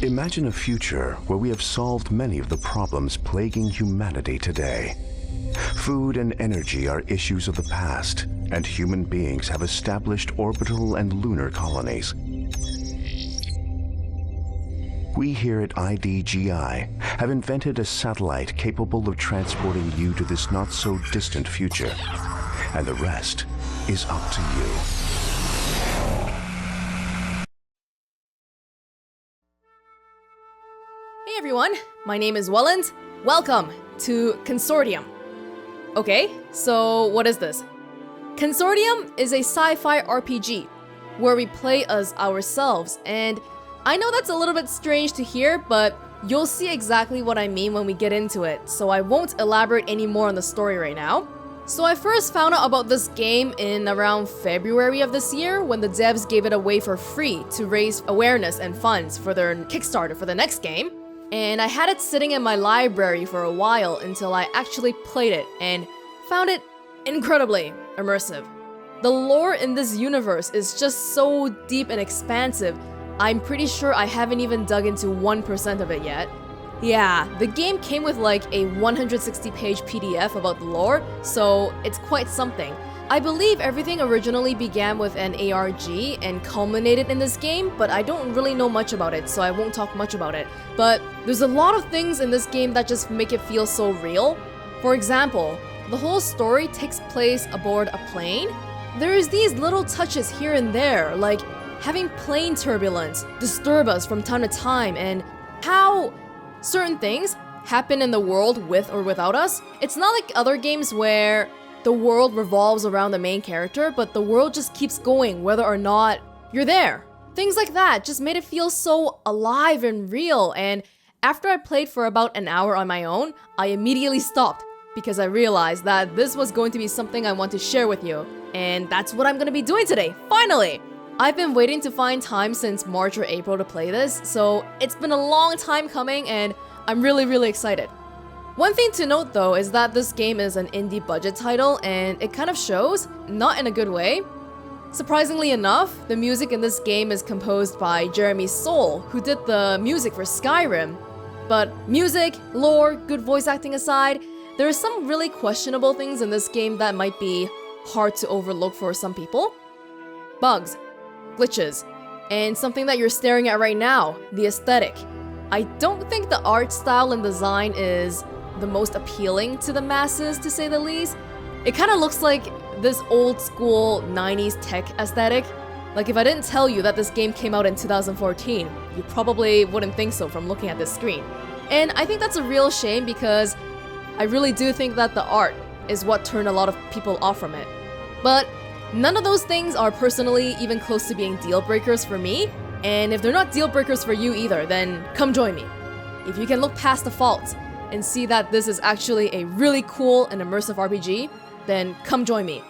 Imagine a future where we have solved many of the problems plaguing humanity today. Food and energy are issues of the past, and human beings have established orbital and lunar colonies. We here at iDGi have invented a satellite capable of transporting you to this not-so-distant future, and the rest is up to you. Hey everyone, my name is Welland. Welcome to Consortium. Okay, so what is this? Consortium is a sci-fi RPG where we play as ourselves, and I know that's a little bit strange to hear, but you'll see exactly what I mean when we get into it, so I won't elaborate any more on the story right now. So I first found out about this game in around February of this year when the devs gave it away for free to raise awareness and funds for their Kickstarter for the next game. And I had it sitting in my library for a while until I actually played it and found it incredibly immersive. The lore in this universe is just so deep and expansive, I'm pretty sure I haven't even dug into 1% of it yet. Yeah, the game came with like a 160-page PDF about the lore, so it's quite something. I believe everything originally began with an ARG and culminated in this game, but I don't really know much about it, so I won't talk much about it. But there's a lot of things in this game that just make it feel so real. For example, the whole story takes place aboard a plane. There's these little touches here and there, like having plane turbulence disturb us from time to time, and how certain things happen in the world with or without us. It's not like other games where the world revolves around the main character, but the world just keeps going whether or not you're there. Things like that just made it feel so alive and real, and after I played for about an hour on my own, I immediately stopped because I realized that this was going to be something I want to share with you, and that's what I'm gonna be doing today, finally! I've been waiting to find time since March or April to play this, so it's been a long time coming and I'm really excited. One thing to note though is that this game is an indie budget title and it kind of shows, not in a good way. Surprisingly enough, the music in this game is composed by Jeremy Soule, who did the music for Skyrim. But music, lore, good voice acting aside, there are some really questionable things in this game that might be hard to overlook for some people. Bugs, glitches, and something that you're staring at right now, the aesthetic. I don't think the art style and design is the most appealing to the masses, to say the least. It kind of looks like this old school 90s tech aesthetic. Like if I didn't tell you that this game came out in 2014, you probably wouldn't think so from looking at this screen. And I think that's a real shame because I really do think that the art is what turned a lot of people off from it. But none of those things are personally even close to being deal breakers for me, and if they're not deal breakers for you either, then come join me. If you can look past the faults and see that this is actually a really cool and immersive RPG, then come join me.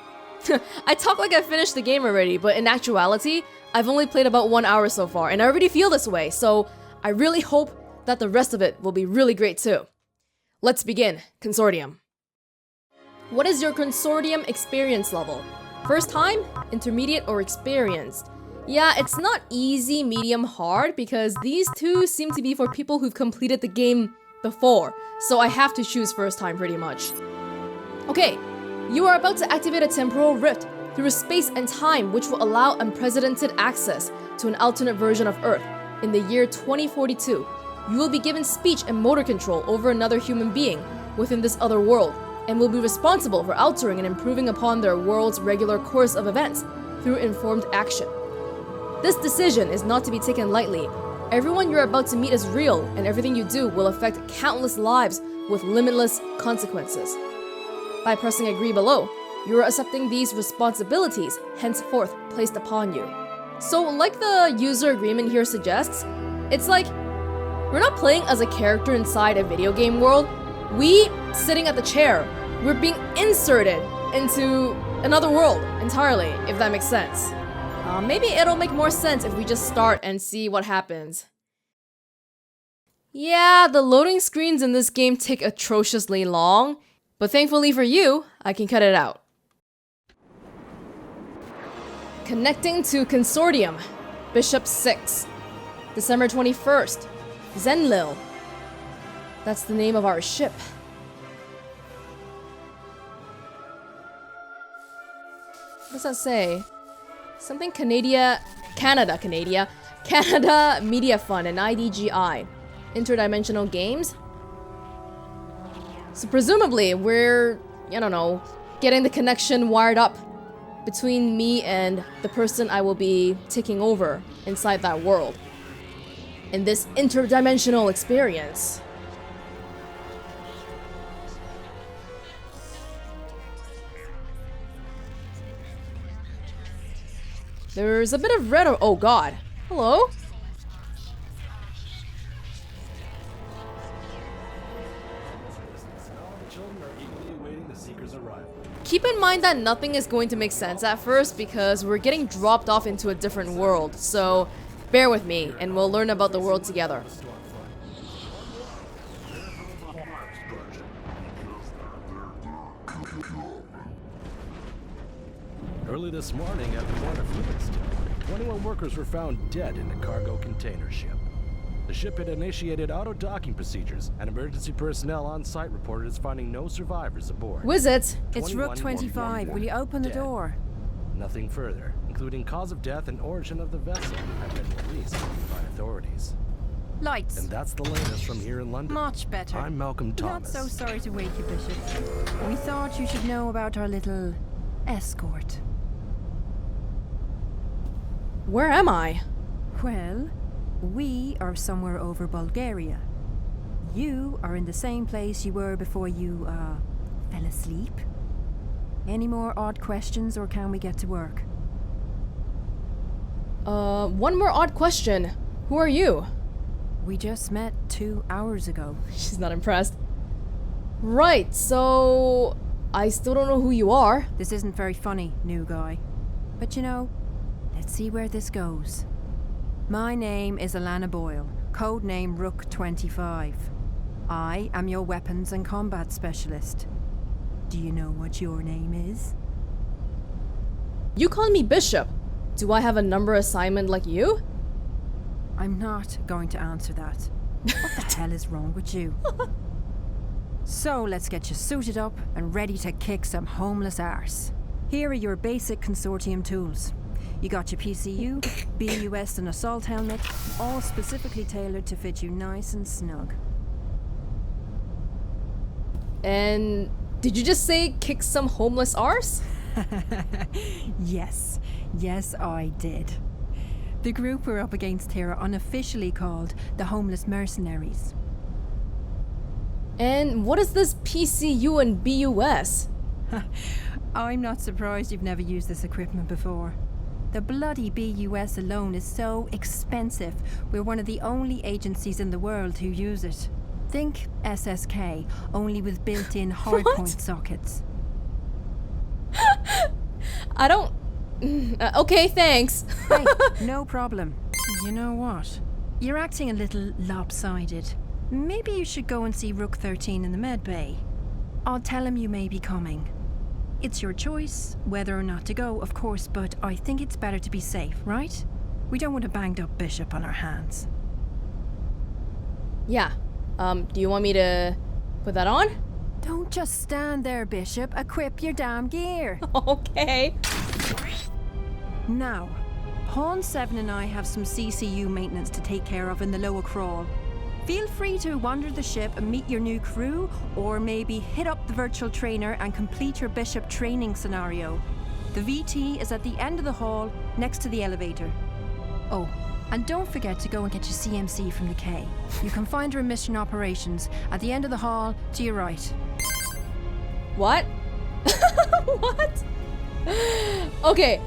I talk like I finished the game already, but in actuality, I've only played about 1 hour so far, and I already feel this way, so I really hope that the rest of it will be really great too. Let's begin, Consortium. What is your Consortium experience level? First time, intermediate, or experienced? Yeah, it's not easy, medium, hard because these two seem to be for people who've completed the game before, so I have to choose first time pretty much. Okay, you are about to activate a temporal rift through space and time which will allow unprecedented access to an alternate version of Earth in the year 2042. You will be given speech and motor control over another human being within this other world, and will be responsible for altering and improving upon their world's regular course of events through informed action. This decision is not to be taken lightly. Everyone you're about to meet is real, and everything you do will affect countless lives with limitless consequences. By pressing agree below, you are accepting these responsibilities henceforth placed upon you. So like the user agreement here suggests, it's like we're not playing as a character inside a video game world. We, sitting at the chair, we're being inserted into another world entirely, if that makes sense. Maybe it'll make more sense if we just start and see what happens. Yeah, the loading screens in this game take atrociously long, but thankfully for you, I can cut it out. Connecting to Consortium, Bishop 6, December 21st, Zenlil. That's the name of our ship. What does that say? Something Canada Media Fund and iDGi. Interdimensional Games. So presumably we're, I don't know, getting the connection wired up between me and the person I will be taking over inside that world. In this interdimensional experience. There's a bit of red. Oh god. Hello? Keep in mind that nothing is going to make sense at first because we're getting dropped off into a different world, so bear with me and we'll learn about the world together. Early this morning at the port of Fluidstone, 21 workers were found dead in a cargo container ship. The ship had initiated auto-docking procedures, and emergency personnel on site reported as finding no survivors aboard. Who is it? It's Rook 25. Will you open the door? Nothing further, including cause of death and origin of the vessel, have been released by authorities. Lights. And that's the latest from here in London. Much better. I'm Malcolm Thomas. Not so sorry to wake you, Bishop. We thought you should know about our little escort. Where am I? Well, we are somewhere over Bulgaria. You are in the same place you were before you, fell asleep. Any more odd questions, or can we get to work? One more odd question. Who are you? We just met 2 hours ago. She's not impressed. Right, so I still don't know who you are. This isn't very funny, new guy. But you know, let's see where this goes. My name is Alana Boyle, codename Rook 25. I am your weapons and combat specialist. Do you know what your name is? You call me Bishop. Do I have a number assignment like you? I'm not going to answer that. What the hell is wrong with you? So let's get you suited up and ready to kick some homeless arse. Here are your basic Consortium tools. You got your PCU, BUS and assault helmet, all specifically tailored to fit you nice and snug. And did you just say kick some homeless arse? Yes, I did. The group we're up against here are unofficially called the Homeless Mercenaries. And what is this PCU and BUS? I'm not surprised you've never used this equipment before. The bloody BUS alone is so expensive. We're one of the only agencies in the world who use it. Think SSK, only with built-in hardpoint sockets. I don't... okay, thanks. Hey, no problem. You know what? You're acting a little lopsided. Maybe you should go and see Rook 13 in the med bay. I'll tell him you may be coming. It's your choice whether or not to go, of course, but I think it's better to be safe, right? We don't want a banged up bishop on our hands. Yeah. Do you want me to put that on? Don't just stand there, Bishop. Equip your damn gear. Okay. Now, Pawn 7 and I have some CCU maintenance to take care of in the lower crawl. Feel free to wander the ship and meet your new crew, or maybe hit up the virtual trainer and complete your Bishop training scenario. The VT is at the end of the hall, next to the elevator. Oh, and don't forget to go and get your CMC from the K. You can find her in Mission Operations, at the end of the hall, to your right. What? What? Okay,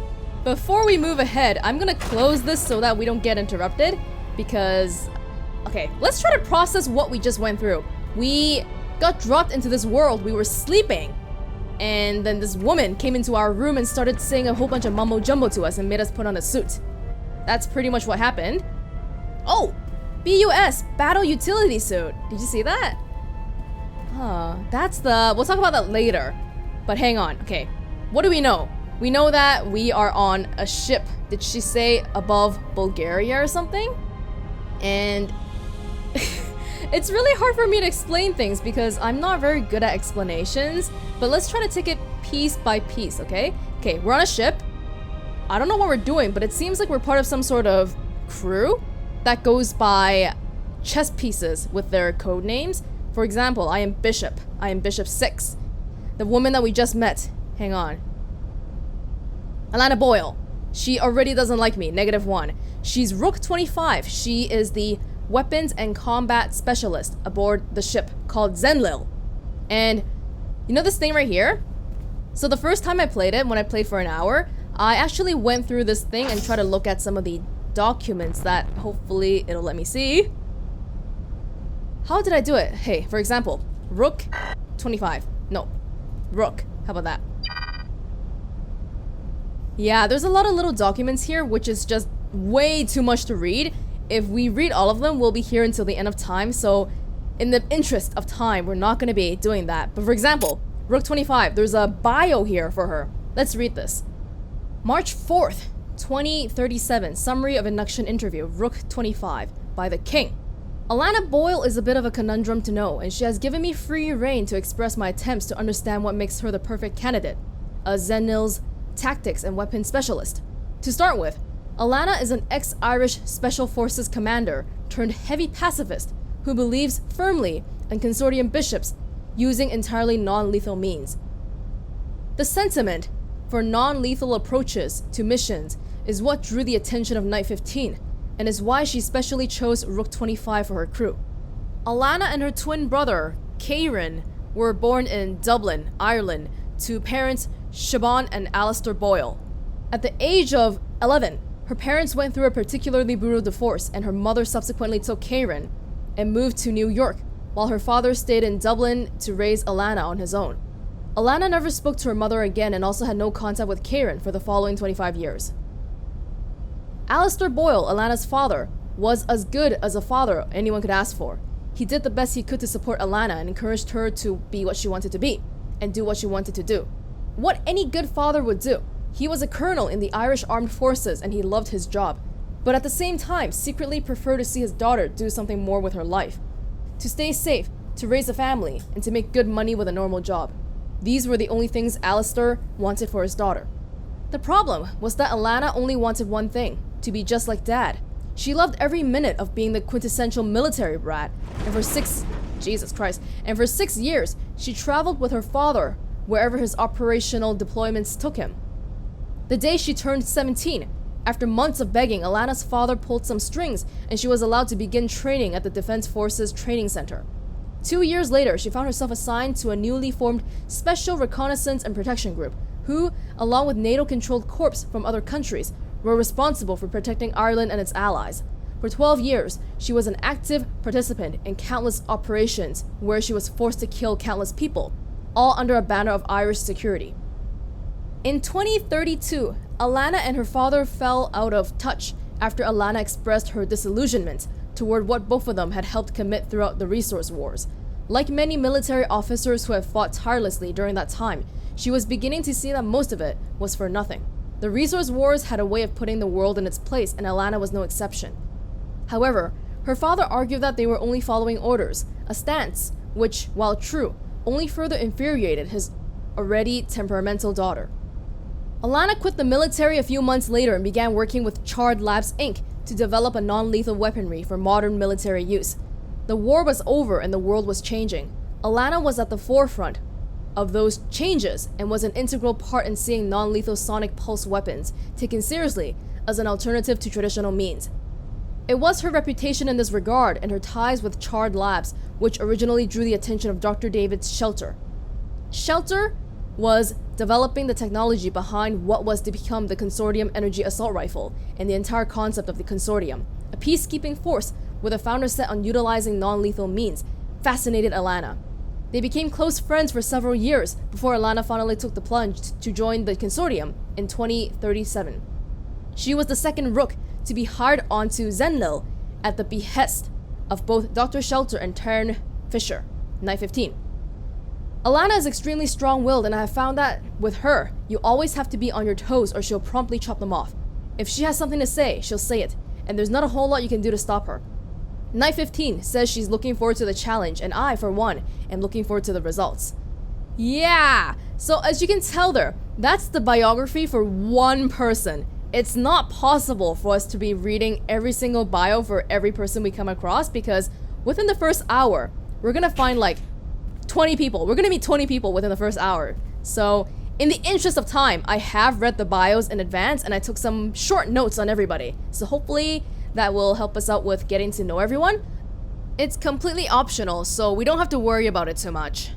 before we move ahead, I'm gonna close this so that we don't get interrupted, because... Okay, let's try to process what we just went through. We got dropped into this world, we were sleeping, and then this woman came into our room and started saying a whole bunch of mumbo-jumbo to us and made us put on a suit. That's pretty much what happened. Oh! BUS, Battle Utility Suit. Did you see that? Huh, that's the... We'll talk about that later. But hang on, okay. What do we know? We know that we are on a ship. Did she say above Bulgaria or something? And... It's really hard for me to explain things because I'm not very good at explanations, but let's try to take it piece by piece, okay? Okay, we're on a ship. I don't know what we're doing, but it seems like we're part of some sort of crew that goes by chess pieces with their code names. For example, I am Bishop. I am Bishop 6. The woman that we just met. Hang on. Alana Boyle. She already doesn't like me. -1. She's Rook 25. She is the weapons and combat specialist aboard the ship called Zenlil. And you know this thing right here? So the first time I played it, when I played for an hour, I actually went through this thing and tried to look at some of the documents that hopefully it'll let me see. How did I do it? Hey, for example, Rook 25. No, Rook. How about that? Yeah, there's a lot of little documents here, which is just way too much to read. If we read all of them, we'll be here until the end of time, so in the interest of time, we're not going to be doing that. But for example, Rook 25, there's a bio here for her. Let's read this. March 4th, 2037, summary of induction interview, Rook 25, by the King. Alana Boyle is a bit of a conundrum to know, and she has given me free rein to express my attempts to understand what makes her the perfect candidate, a Zenil's tactics and weapons specialist. To start with, Alana is an ex-Irish Special Forces commander turned heavy pacifist who believes firmly in Consortium bishops using entirely non-lethal means. The sentiment for non-lethal approaches to missions is what drew the attention of Knight 15, and is why she specially chose Rook 25 for her crew. Alana and her twin brother, Kieran, were born in Dublin, Ireland, to parents Siobhan and Alistair Boyle. At the age of 11, her parents went through a particularly brutal divorce, and her mother subsequently took Kieran and moved to New York, while her father stayed in Dublin to raise Alana on his own. Alana never spoke to her mother again and also had no contact with Kieran for the following 25 years. Alistair Boyle, Alana's father, was as good as a father anyone could ask for. He did the best he could to support Alana and encouraged her to be what she wanted to be and do what she wanted to do. What any good father would do. He was a colonel in the Irish Armed Forces and he loved his job, but at the same time secretly preferred to see his daughter do something more with her life. To stay safe, to raise a family, and to make good money with a normal job. These were the only things Alistair wanted for his daughter. The problem was that Alana only wanted one thing, to be just like Dad. She loved every minute of being the quintessential military brat, and for 6 years, she traveled with her father wherever his operational deployments took him. The day she turned 17, after months of begging, Alana's father pulled some strings and she was allowed to begin training at the Defense Forces Training Center. 2 years later, she found herself assigned to a newly formed Special Reconnaissance and Protection Group, who, along with NATO-controlled corps from other countries, were responsible for protecting Ireland and its allies. For 12 years, she was an active participant in countless operations where she was forced to kill countless people, all under a banner of Irish security. In 2032, Alana and her father fell out of touch after Alana expressed her disillusionment toward what both of them had helped commit throughout the resource wars. Like many military officers who have fought tirelessly during that time, she was beginning to see that most of it was for nothing. The resource wars had a way of putting the world in its place, and Alana was no exception. However, her father argued that they were only following orders, a stance which, while true, only further infuriated his already temperamental daughter. Alana quit the military a few months later and began working with Charred Labs Inc. to develop a non-lethal weaponry for modern military use. The war was over and the world was changing. Alana was at the forefront of those changes and was an integral part in seeing non-lethal sonic pulse weapons taken seriously as an alternative to traditional means. It was her reputation in this regard and her ties with Charred Labs which originally drew the attention of Dr. David Shelter. Shelter was developing the technology behind what was to become the Consortium Energy Assault Rifle and the entire concept of the Consortium, a peacekeeping force with a founder set on utilizing non-lethal means, fascinated Alana. They became close friends for several years before Alana finally took the plunge to join the Consortium in 2037. She was the second Rook to be hired onto Zenlil at the behest of both Dr. Shelter and Taryn Fisher, Knight 15. Alana is extremely strong-willed, and I have found that with her, you always have to be on your toes or she'll promptly chop them off. If she has something to say, she'll say it, and there's not a whole lot you can do to stop her. Night 15 says she's looking forward to the challenge, and I, for one, am looking forward to the results. Yeah! So as you can tell there, that's the biography for one person. It's not possible for us to be reading every single bio for every person we come across, because within the first hour, we're gonna find like 20 people. We're gonna meet 20 people within the first hour. So in the interest of time, I have read the bios in advance and I took some short notes on everybody. So hopefully that will help us out with getting to know everyone. It's completely optional, so we don't have to worry about it too much.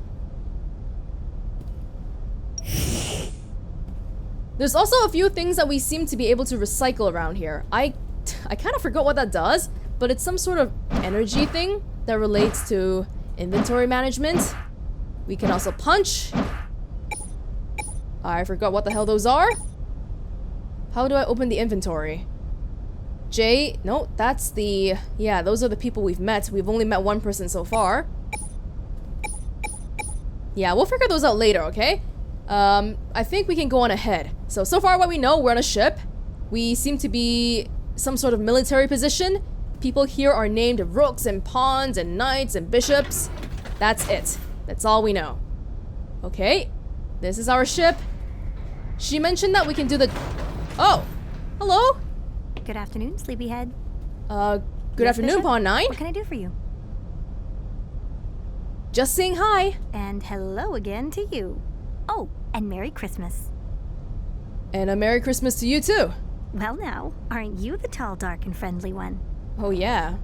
There's also a few things that we seem to be able to recycle around here. I kind of forgot what that does, but it's some sort of energy thing that relates to inventory management. We can also punch. I forgot what the hell those are. How do I open the inventory? J, no, that's the, yeah, those are the people we've met. We've only met one person so far. Yeah, we'll figure those out later, okay? I think we can go on ahead. So far what we know, we're on a ship. We seem to be some sort of military position. People here are named rooks and pawns and knights and bishops. That's it. That's all we know. Okay, this is our ship. She mentioned that we can do the... Oh, hello? Good afternoon, sleepyhead. Good afternoon, Bishop? Pawn 9. What can I do for you? Just saying hi. And hello again to you. Oh, and Merry Christmas. And a Merry Christmas to you too. Well now, aren't you the tall, dark, and friendly one? Oh yeah.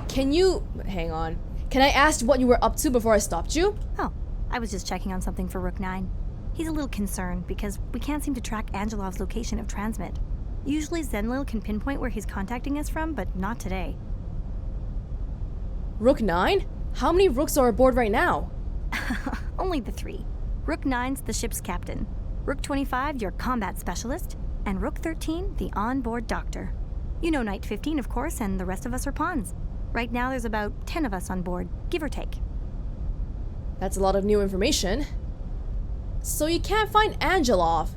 Can you... Hang on. Can I ask what you were up to before I stopped you? Oh, I was just checking on something for Rook 9. He's a little concerned because we can't seem to track Angelov's location of transmit. Usually Zenlil can pinpoint where he's contacting us from, but not today. Rook 9? How many rooks are aboard right now? Only the 3. Rook 9's the ship's captain. Rook 25, your combat specialist. And Rook 13, the onboard doctor. You know Knight 15, of course, and the rest of us are pawns. Right now there's about 10 of us on board, give or take. That's a lot of new information. So you can't find Angelov.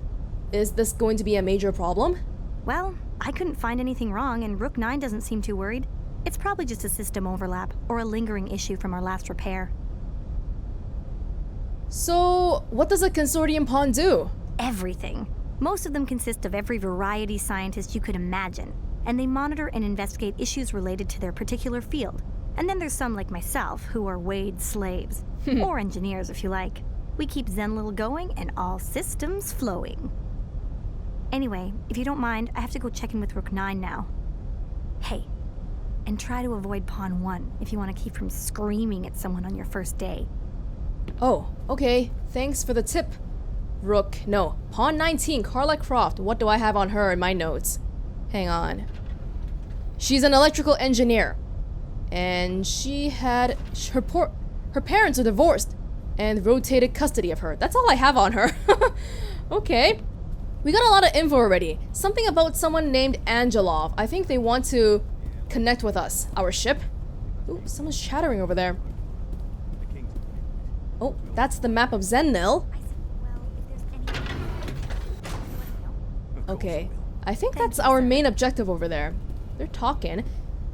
Is this going to be a major problem? Well, I couldn't find anything wrong, and Rook 9 doesn't seem too worried. It's probably just a system overlap, or a lingering issue from our last repair. So, what does a consortium pawn do? Everything. Most of them consist of every variety scientist you could imagine, and they monitor and investigate issues related to their particular field. And then there's some like myself, who are Wade slaves. Or engineers, if you like. We keep Zenlil going and all systems flowing. Anyway, if you don't mind, I have to go check in with Rook 9 now. Hey, and try to avoid Pawn 1 if you want to keep from screaming at someone on your first day. Oh, okay. Thanks for the tip. Pawn 19, Carla Croft. What do I have on her in my notes? Hang on. She's an electrical engineer. And she had... Her parents are divorced and rotated custody of her. That's all I have on her. Okay. We got a lot of info already. Something about someone named Angelov. I think they want to connect with us. Our ship. Ooh, someone's chattering over there. Oh, that's the map of Zenil. Okay. I think that's our main objective over there. They're talking.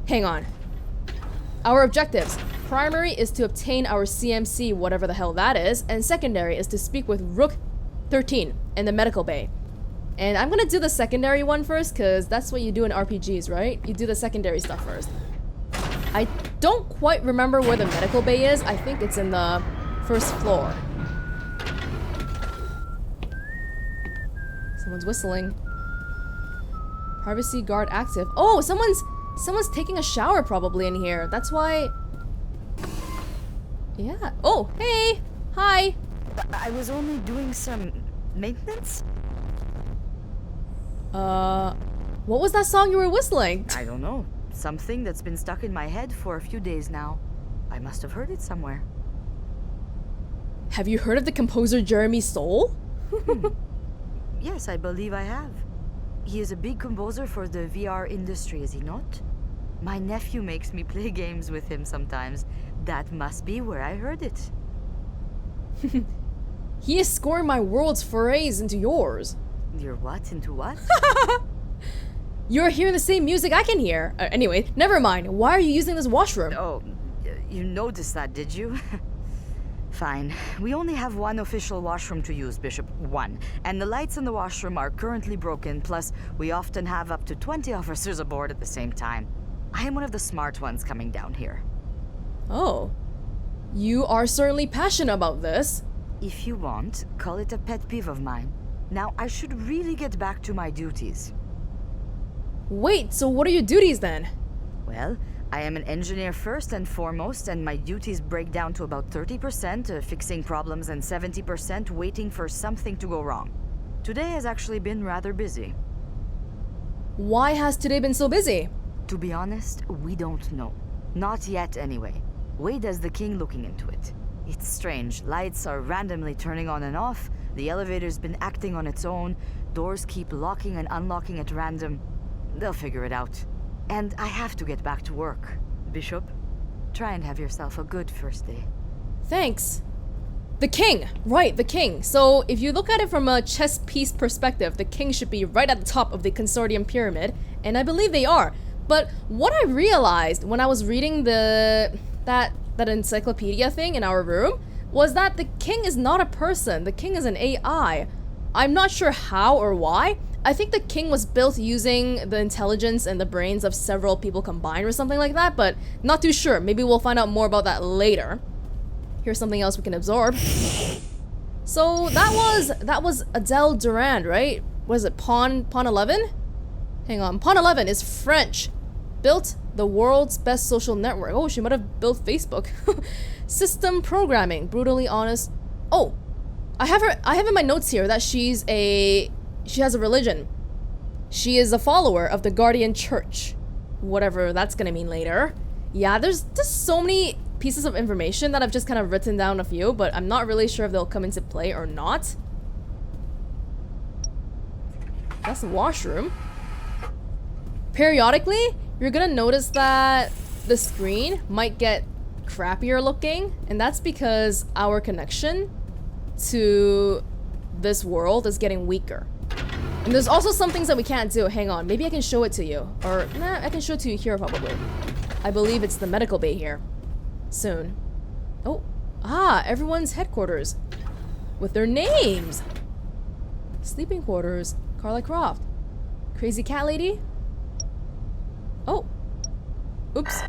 Hang on. Our objectives. Primary is to obtain our CMC, whatever the hell that is, and secondary is to speak with Rook 13 in the medical bay. And I'm gonna do the secondary one first, because that's what you do in RPGs, right? You do the secondary stuff first. I don't quite remember where the medical bay is. I think it's in the first floor. Someone's whistling. Privacy guard active. Oh, someone's taking a shower probably in here. That's why... Yeah. Oh, hey! Hi! I was only doing some maintenance? What was that song you were whistling? I don't know. Something that's been stuck in my head for a few days now. I must have heard it somewhere. Have you heard of the composer Jeremy Soule? Yes, I believe I have. He is a big composer for the VR industry, is he not? My nephew makes me play games with him sometimes. That must be where I heard it. He is scoring my world's forays into yours. Your what? Into what? You're hearing the same music I can hear. Anyway, never mind. Why are you using this washroom? Oh, you noticed that, did you? Fine. We only have one official washroom to use, Bishop. One. And the lights in the washroom are currently broken, plus we often have up to 20 officers aboard at the same time. I am one of the smart ones coming down here. Oh. You are certainly passionate about this. If you want, call it a pet peeve of mine. Now, I should really get back to my duties. Wait, so what are your duties then? Well, I am an engineer first and foremost, and my duties break down to about 30% fixing problems and 70% waiting for something to go wrong. Today has actually been rather busy. Why has today been so busy? To be honest, we don't know. Not yet, anyway. Wade is the king looking into it. It's strange. Lights are randomly turning on and off, the elevator's been acting on its own, doors keep locking and unlocking at random. They'll figure it out. And I have to get back to work. Bishop, try and have yourself a good first day. Thanks. The king! Right, the king. So if you look at it from a chess piece perspective, the king should be right at the top of the Consortium pyramid, and I believe they are. But what I realized when I was reading that encyclopedia thing in our room was that the king is not a person. The king is an AI. I'm not sure how or why. I think the king was built using the intelligence and the brains of several people combined or something like that, but not too sure. Maybe we'll find out more about that later. Here's something else we can absorb. So that was Adele Durand, right? What is it, Pawn 11? Hang on, Pawn 11 is French. Built the world's best social network. Oh, she might have built Facebook. System programming, brutally honest. Oh, I have in my notes here that she has a religion. She is a follower of the Guardian Church. Whatever that's gonna mean later. Yeah, there's just so many pieces of information that I've just kind of written down a few, but I'm not really sure if they'll come into play or not. That's the washroom. Periodically, you're gonna notice that the screen might get crappier looking, and that's because our connection to this world is getting weaker. And there's also some things that we can't do. Hang on, maybe I can show it to you. Or, nah, I can show it to you here probably. I believe it's the medical bay here. Soon. Oh, everyone's headquarters. With their names. Sleeping quarters. Carla Croft. Crazy cat lady. Oh. Oops.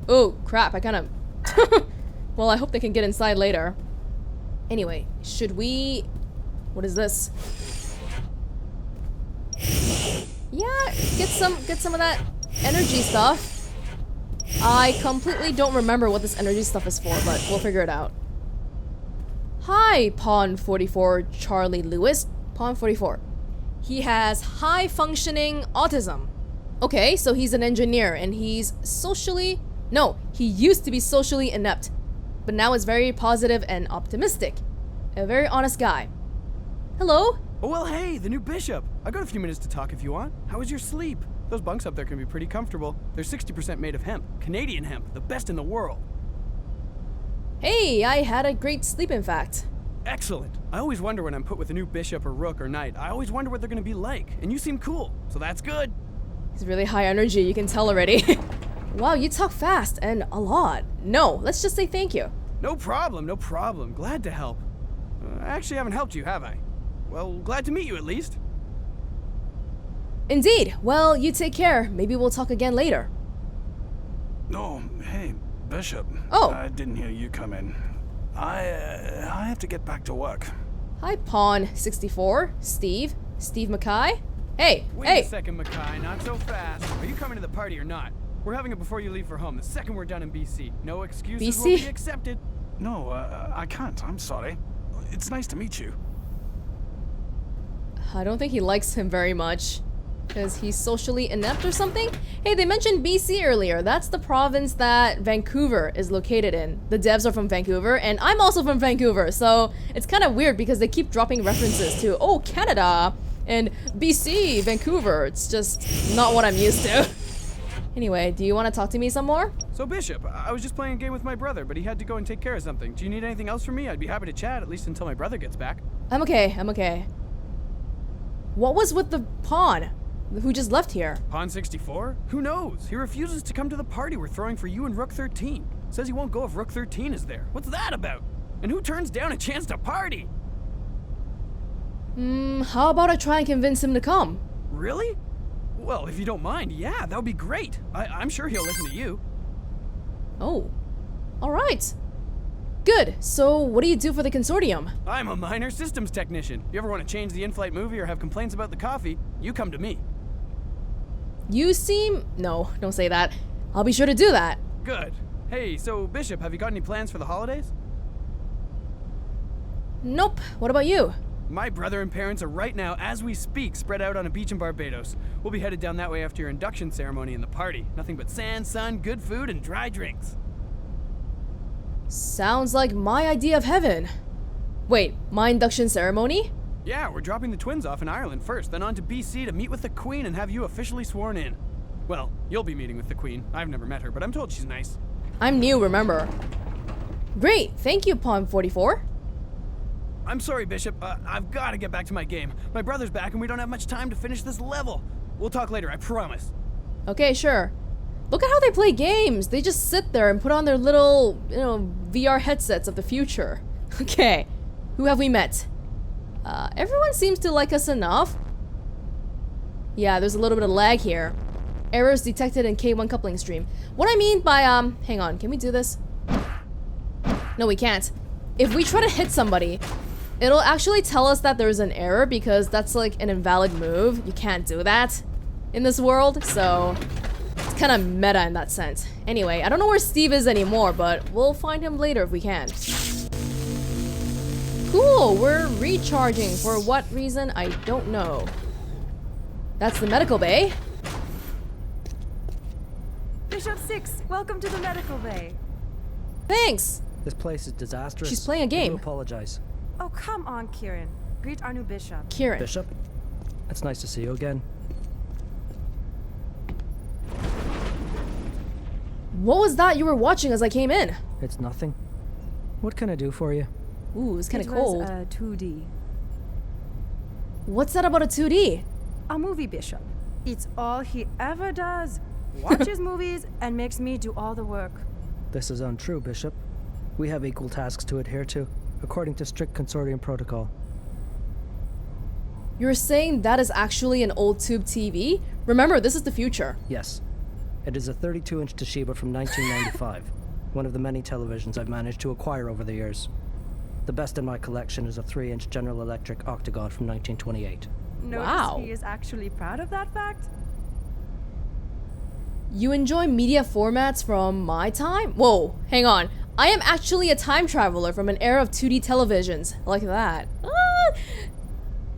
Oh, crap, I kind of... Well, I hope they can get inside later. Anyway, should we... What is this? Yeah, get some of that energy stuff. I completely don't remember what this energy stuff is for, but we'll figure it out. Hi, Pawn 44 Charlie Lewis. Pawn 44. He has high-functioning autism. Okay, so he's an engineer, and he's socially... No, he used to be socially inept, but now is very positive and optimistic. A very honest guy. Hello? Oh, well, hey, the new bishop. I got a few minutes to talk if you want. How was your sleep? Those bunks up there can be pretty comfortable. They're 60% made of hemp. Canadian hemp, the best in the world. Hey, I had a great sleep, in fact. Excellent. I always wonder when I'm put with a new bishop or rook or knight. I always wonder what they're going to be like, and you seem cool, so that's good. He's really high energy, you can tell already. Wow, you talk fast and a lot. No, let's just say thank you. No problem, no problem. Glad to help. I actually haven't helped you, have I? Well, glad to meet you at least. Indeed. Well, you take care. Maybe we'll talk again later. Oh, hey, Bishop. Oh. I didn't hear you come in. I have to get back to work. Hi, Pawn 64. Steve Mackay. Hey, Wait a second, Mackay. Not so fast. Are you coming to the party or not? We're having it before you leave for home, the second we're done in BC. No excuses will be accepted. No, I can't. I'm sorry. It's nice to meet you. I don't think he likes him very much. Because he's socially inept or something? Hey, they mentioned BC earlier. That's the province that Vancouver is located in. The devs are from Vancouver, and I'm also from Vancouver, so it's kind of weird because they keep dropping references to, oh, Canada, and BC, Vancouver. It's just not what I'm used to. Anyway, do you want to talk to me some more? So, Bishop, I was just playing a game with my brother, but he had to go and take care of something. Do you need anything else from me? I'd be happy to chat, at least until my brother gets back. I'm okay. What was with the pawn? Who just left here? Pawn 64? Who knows? He refuses to come to the party we're throwing for you and Rook 13. Says he won't go if Rook 13 is there. What's that about? And who turns down a chance to party? How about I try and convince him to come? Really? Well, if you don't mind, yeah, that would be great. I'm sure he'll listen to you. Oh. Alright. Good. So, what do you do for the Consortium? I'm a minor systems technician. If you ever want to change the in-flight movie or have complaints about the coffee, you come to me. You seem... No, don't say that. I'll be sure to do that. Good. Hey, so Bishop, have you got any plans for the holidays? Nope. What about you? My brother and parents are right now, as we speak, spread out on a beach in Barbados. We'll be headed down that way after your induction ceremony and the party. Nothing but sand, sun, good food, and dry drinks. Sounds like my idea of heaven. Wait, my induction ceremony? Yeah, we're dropping the twins off in Ireland first, then on to BC to meet with the Queen and have you officially sworn in. Well, you'll be meeting with the Queen. I've never met her, but I'm told she's nice. I'm new, remember. Great, thank you, Pawn 44. I'm sorry, Bishop. I've got to get back to my game. My brother's back and we don't have much time to finish this level. We'll talk later, I promise. Okay, sure. Look at how they play games. They just sit there and put on their little, VR headsets of the future. Okay, who have we met? Everyone seems to like us enough. Yeah, there's a little bit of lag here. Errors detected in K1 coupling stream. What I mean by, hang on, can we do this? No, we can't. If we try to hit somebody, it'll actually tell us that there's an error because that's like an invalid move. You can't do that in this world, so it's kind of meta in that sense. Anyway, I don't know where Steve is anymore, but we'll find him later if we can. Cool, we're recharging. For what reason, I don't know. That's the medical bay. Bishop 6, welcome to the medical bay. Thanks. This place is disastrous. She's playing a game. I do apologize. Oh, come on, Kieran. Greet our new bishop. Kieran. Bishop, it's nice to see you again. What was that you were watching as I came in? It's nothing. What can I do for you? Ooh, it's kind of It cold. was a 2D. What's that about a 2D? A movie bishop. It's all he ever does. Watches movies and makes me do all the work. This is untrue, Bishop. We have equal tasks to adhere to, according to strict Consortium protocol. You're saying that is actually an old tube TV? Remember, this is the future. Yes. It is a 32-inch Toshiba from 1995, one of the many televisions I've managed to acquire over the years. The best in my collection is a 3-inch General Electric Octagon from 1928. Notice Wow. he is actually proud of that fact? You enjoy media formats from my time? Whoa, hang on. I am actually a time traveler from an era of 2D televisions. Like that.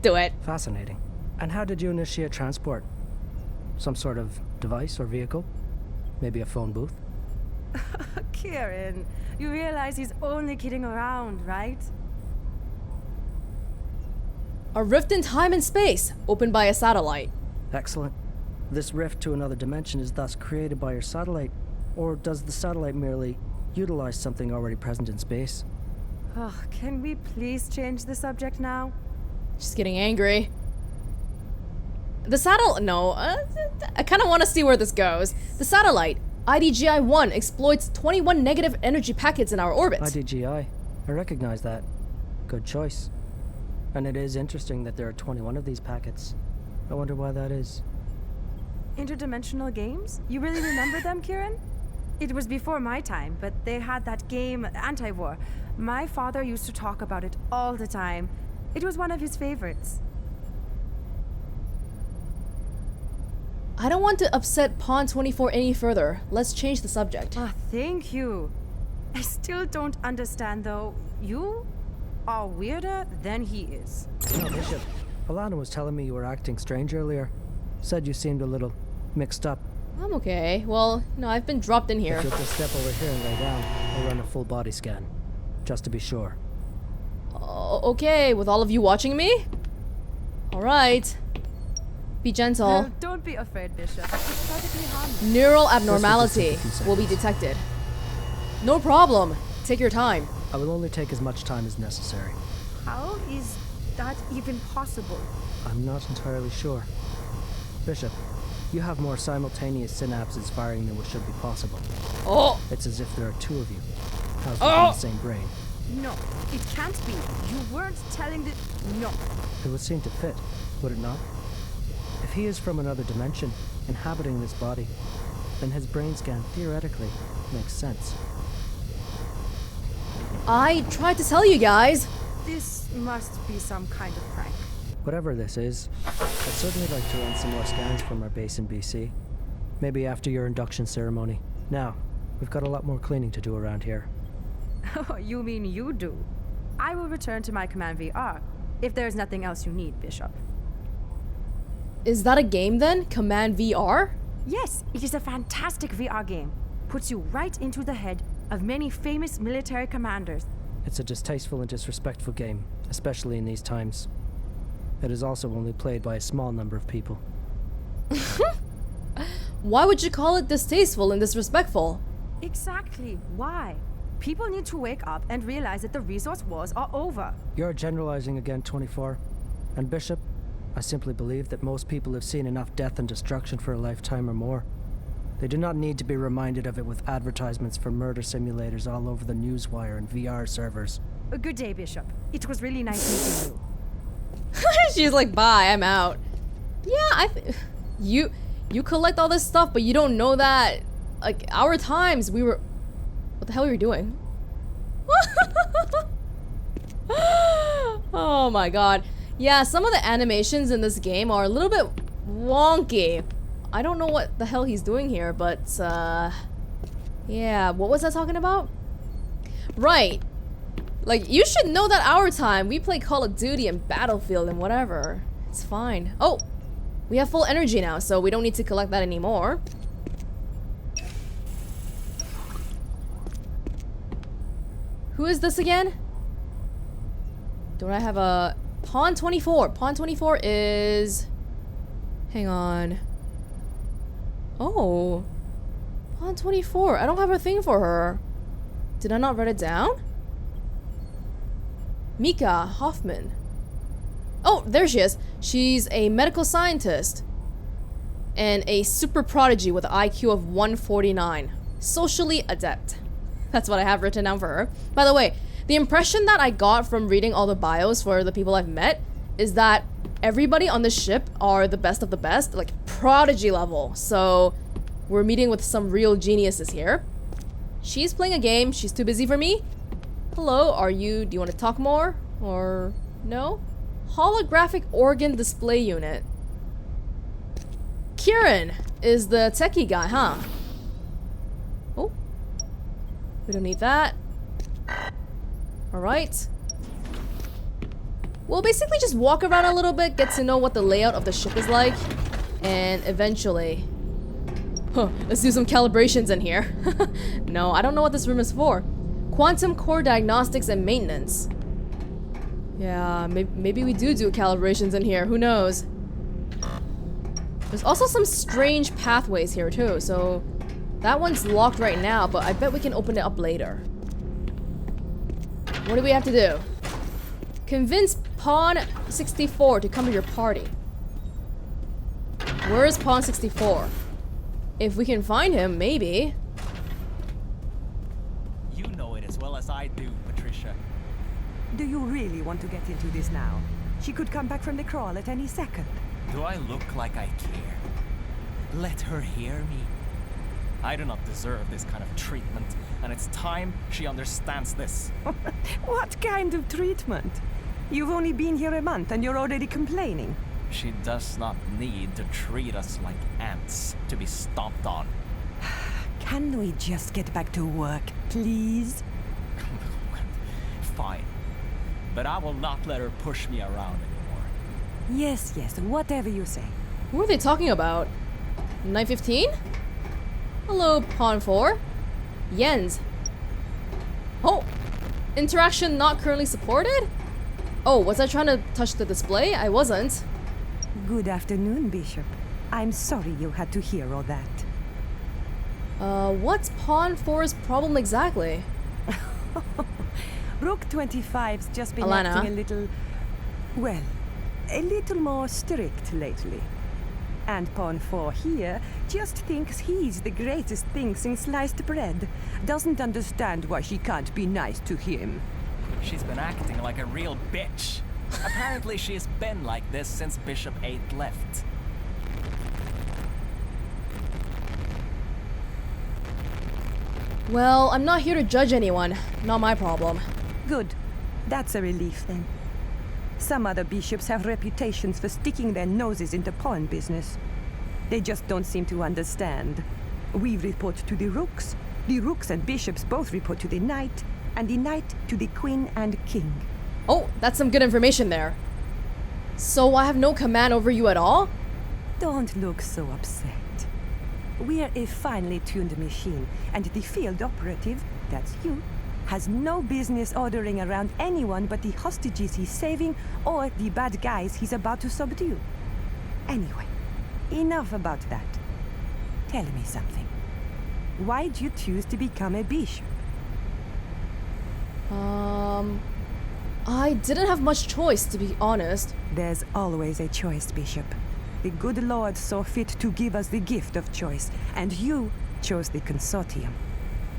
Do it. Fascinating. And how did you initiate transport? Some sort of device or vehicle? Maybe a phone booth? Kieran, you realize he's only kidding around, right? A rift in time and space, opened by a satellite. Excellent. This rift to another dimension is thus created by your satellite, or does the satellite merely utilize something already present in space? Oh, can we please change the subject now? She's getting angry. The satellite. No, I kind of want to see where this goes. The satellite, iDGi 1, exploits 21 negative energy packets in our orbit. iDGi. I recognize that. Good choice. And it is interesting that there are 21 of these packets. I wonder why that is. Interdimensional Games? You really remember them, Kieran? It was before my time, but they had that game, Anti-War. My father used to talk about it all the time. It was one of his favorites. I don't want to upset Pawn 24 any further. Let's change the subject. Ah, thank you. I still don't understand, though. You are weirder than he is. No, Bishop. Alana was telling me you were acting strange earlier. Said you seemed a little mixed up. I'm okay. Well, no, I've been dropped in here. If you'll just step over here and lay down, I'll run a full body scan. Just to be sure. Okay, with all of you watching me? Alright. Be gentle. Well, don't be afraid, Bishop. It's perfectly harmless. Neural abnormality This will just take a few will be detected. No problem. Take your time. I will only take as much time as necessary. How is that even possible? I'm not entirely sure. Bishop, you have more simultaneous synapses firing than what should be possible. Oh! It's as if there are two of you, housed within the same brain. No, it can't be. You weren't telling the... No. It would seem to fit, would it not? If he is from another dimension, inhabiting this body, then his brain scan theoretically makes sense. I tried to tell you guys. This must be some kind of prank. Whatever this is, I'd certainly like to run some more scans from our base in BC. Maybe after your induction ceremony. Now, we've got a lot more cleaning to do around here. Oh, you mean you do? I will return to my command VR, if there's nothing else you need, Bishop. Is that a game then? Command VR? Yes, it is a fantastic VR game. Puts you right into the head of many famous military commanders. It's a distasteful and disrespectful game, especially in these times. It is also only played by a small number of people. Why would you call it distasteful and disrespectful? Exactly. Why? People need to wake up and realize that the resource wars are over. You're generalizing again, 24. And Bishop, I simply believe that most people have seen enough death and destruction for a lifetime or more. They do not need to be reminded of it with advertisements for murder simulators all over the newswire and VR servers. A good day, Bishop. It was really nice meeting you. She's like, bye, I'm out. Yeah, you collect all this stuff, but you don't know that, like, our times, we were... What the hell are you doing? Oh my god. Yeah, some of the animations in this game are a little bit wonky. I don't know what the hell he's doing here, but, yeah, what was I talking about? Right. Like, you should know that our time, we play Call of Duty and Battlefield and whatever. It's fine. Oh, we have full energy now, so we don't need to collect that anymore. Who is this again? Don't I have a... Pawn 24. Pawn 24 is... Hang on. Oh. Pawn 24. I don't have a thing for her. Did I not write it down? Mika Hoffman. Oh, there she is. She's a medical scientist. And a super prodigy with an IQ of 149. Socially adept. That's what I have written down for her. By the way, the impression that I got from reading all the bios for the people I've met is that everybody on this ship are the best of the best, like prodigy level. So we're meeting with some real geniuses here. She's playing a game. She's too busy for me. Hello, do you want to talk more? Or no? Holographic organ display unit. Kieran is the techie guy, huh? Oh. We don't need that. Alright. We'll basically just walk around a little bit, get to know what the layout of the ship is like, and eventually... let's do some calibrations in here. No, I don't know what this room is for. Quantum core diagnostics and maintenance. Yeah, maybe we do calibrations in here, who knows? There's also some strange pathways here too, so... That one's locked right now, but I bet we can open it up later. What do we have to do? Convince Pawn 64 to come to your party. Where is Pawn 64? If we can find him, maybe. You know it as well as I do, Patricia. Do you really want to get into this now? She could come back from the crawl at any second. Do I look like I care? Let her hear me. I do not deserve this kind of treatment, and it's time she understands this. What kind of treatment? You've only been here a month and you're already complaining. She does not need to treat us like ants to be stomped on. Can we just get back to work, please? Fine. But I will not let her push me around anymore. Yes, whatever you say. Who are they talking about? 915? Hello, Pawn 4. Jens. Oh! Interaction not currently supported? Oh, was I trying to touch the display? I wasn't. Good afternoon, Bishop. I'm sorry you had to hear all that. What's Pawn 4's problem exactly? Rook 25's just been Alana. acting a little... Well, a little more strict lately. And Pawn 4 here just thinks he's the greatest thing since sliced bread. Doesn't understand why she can't be nice to him. She's been acting like a real bitch. Apparently she's been like this since Bishop 8 left. Well, I'm not here to judge anyone. Not my problem. Good. That's a relief then. Some other bishops have reputations for sticking their noses into pawn business. They just don't seem to understand. We report to the rooks and bishops both report to the knight, and the knight to the queen and king. Oh, that's some good information there. So I have no command over you at all? Don't look so upset. We're a finely tuned machine, and the field operative, that's you, has no business ordering around anyone but the hostages he's saving or the bad guys he's about to subdue. Anyway, enough about that. Tell me something. Why'd you choose to become a bishop? I didn't have much choice, to be honest. There's always a choice, Bishop. The good Lord saw fit to give us the gift of choice, and you chose the Consortium.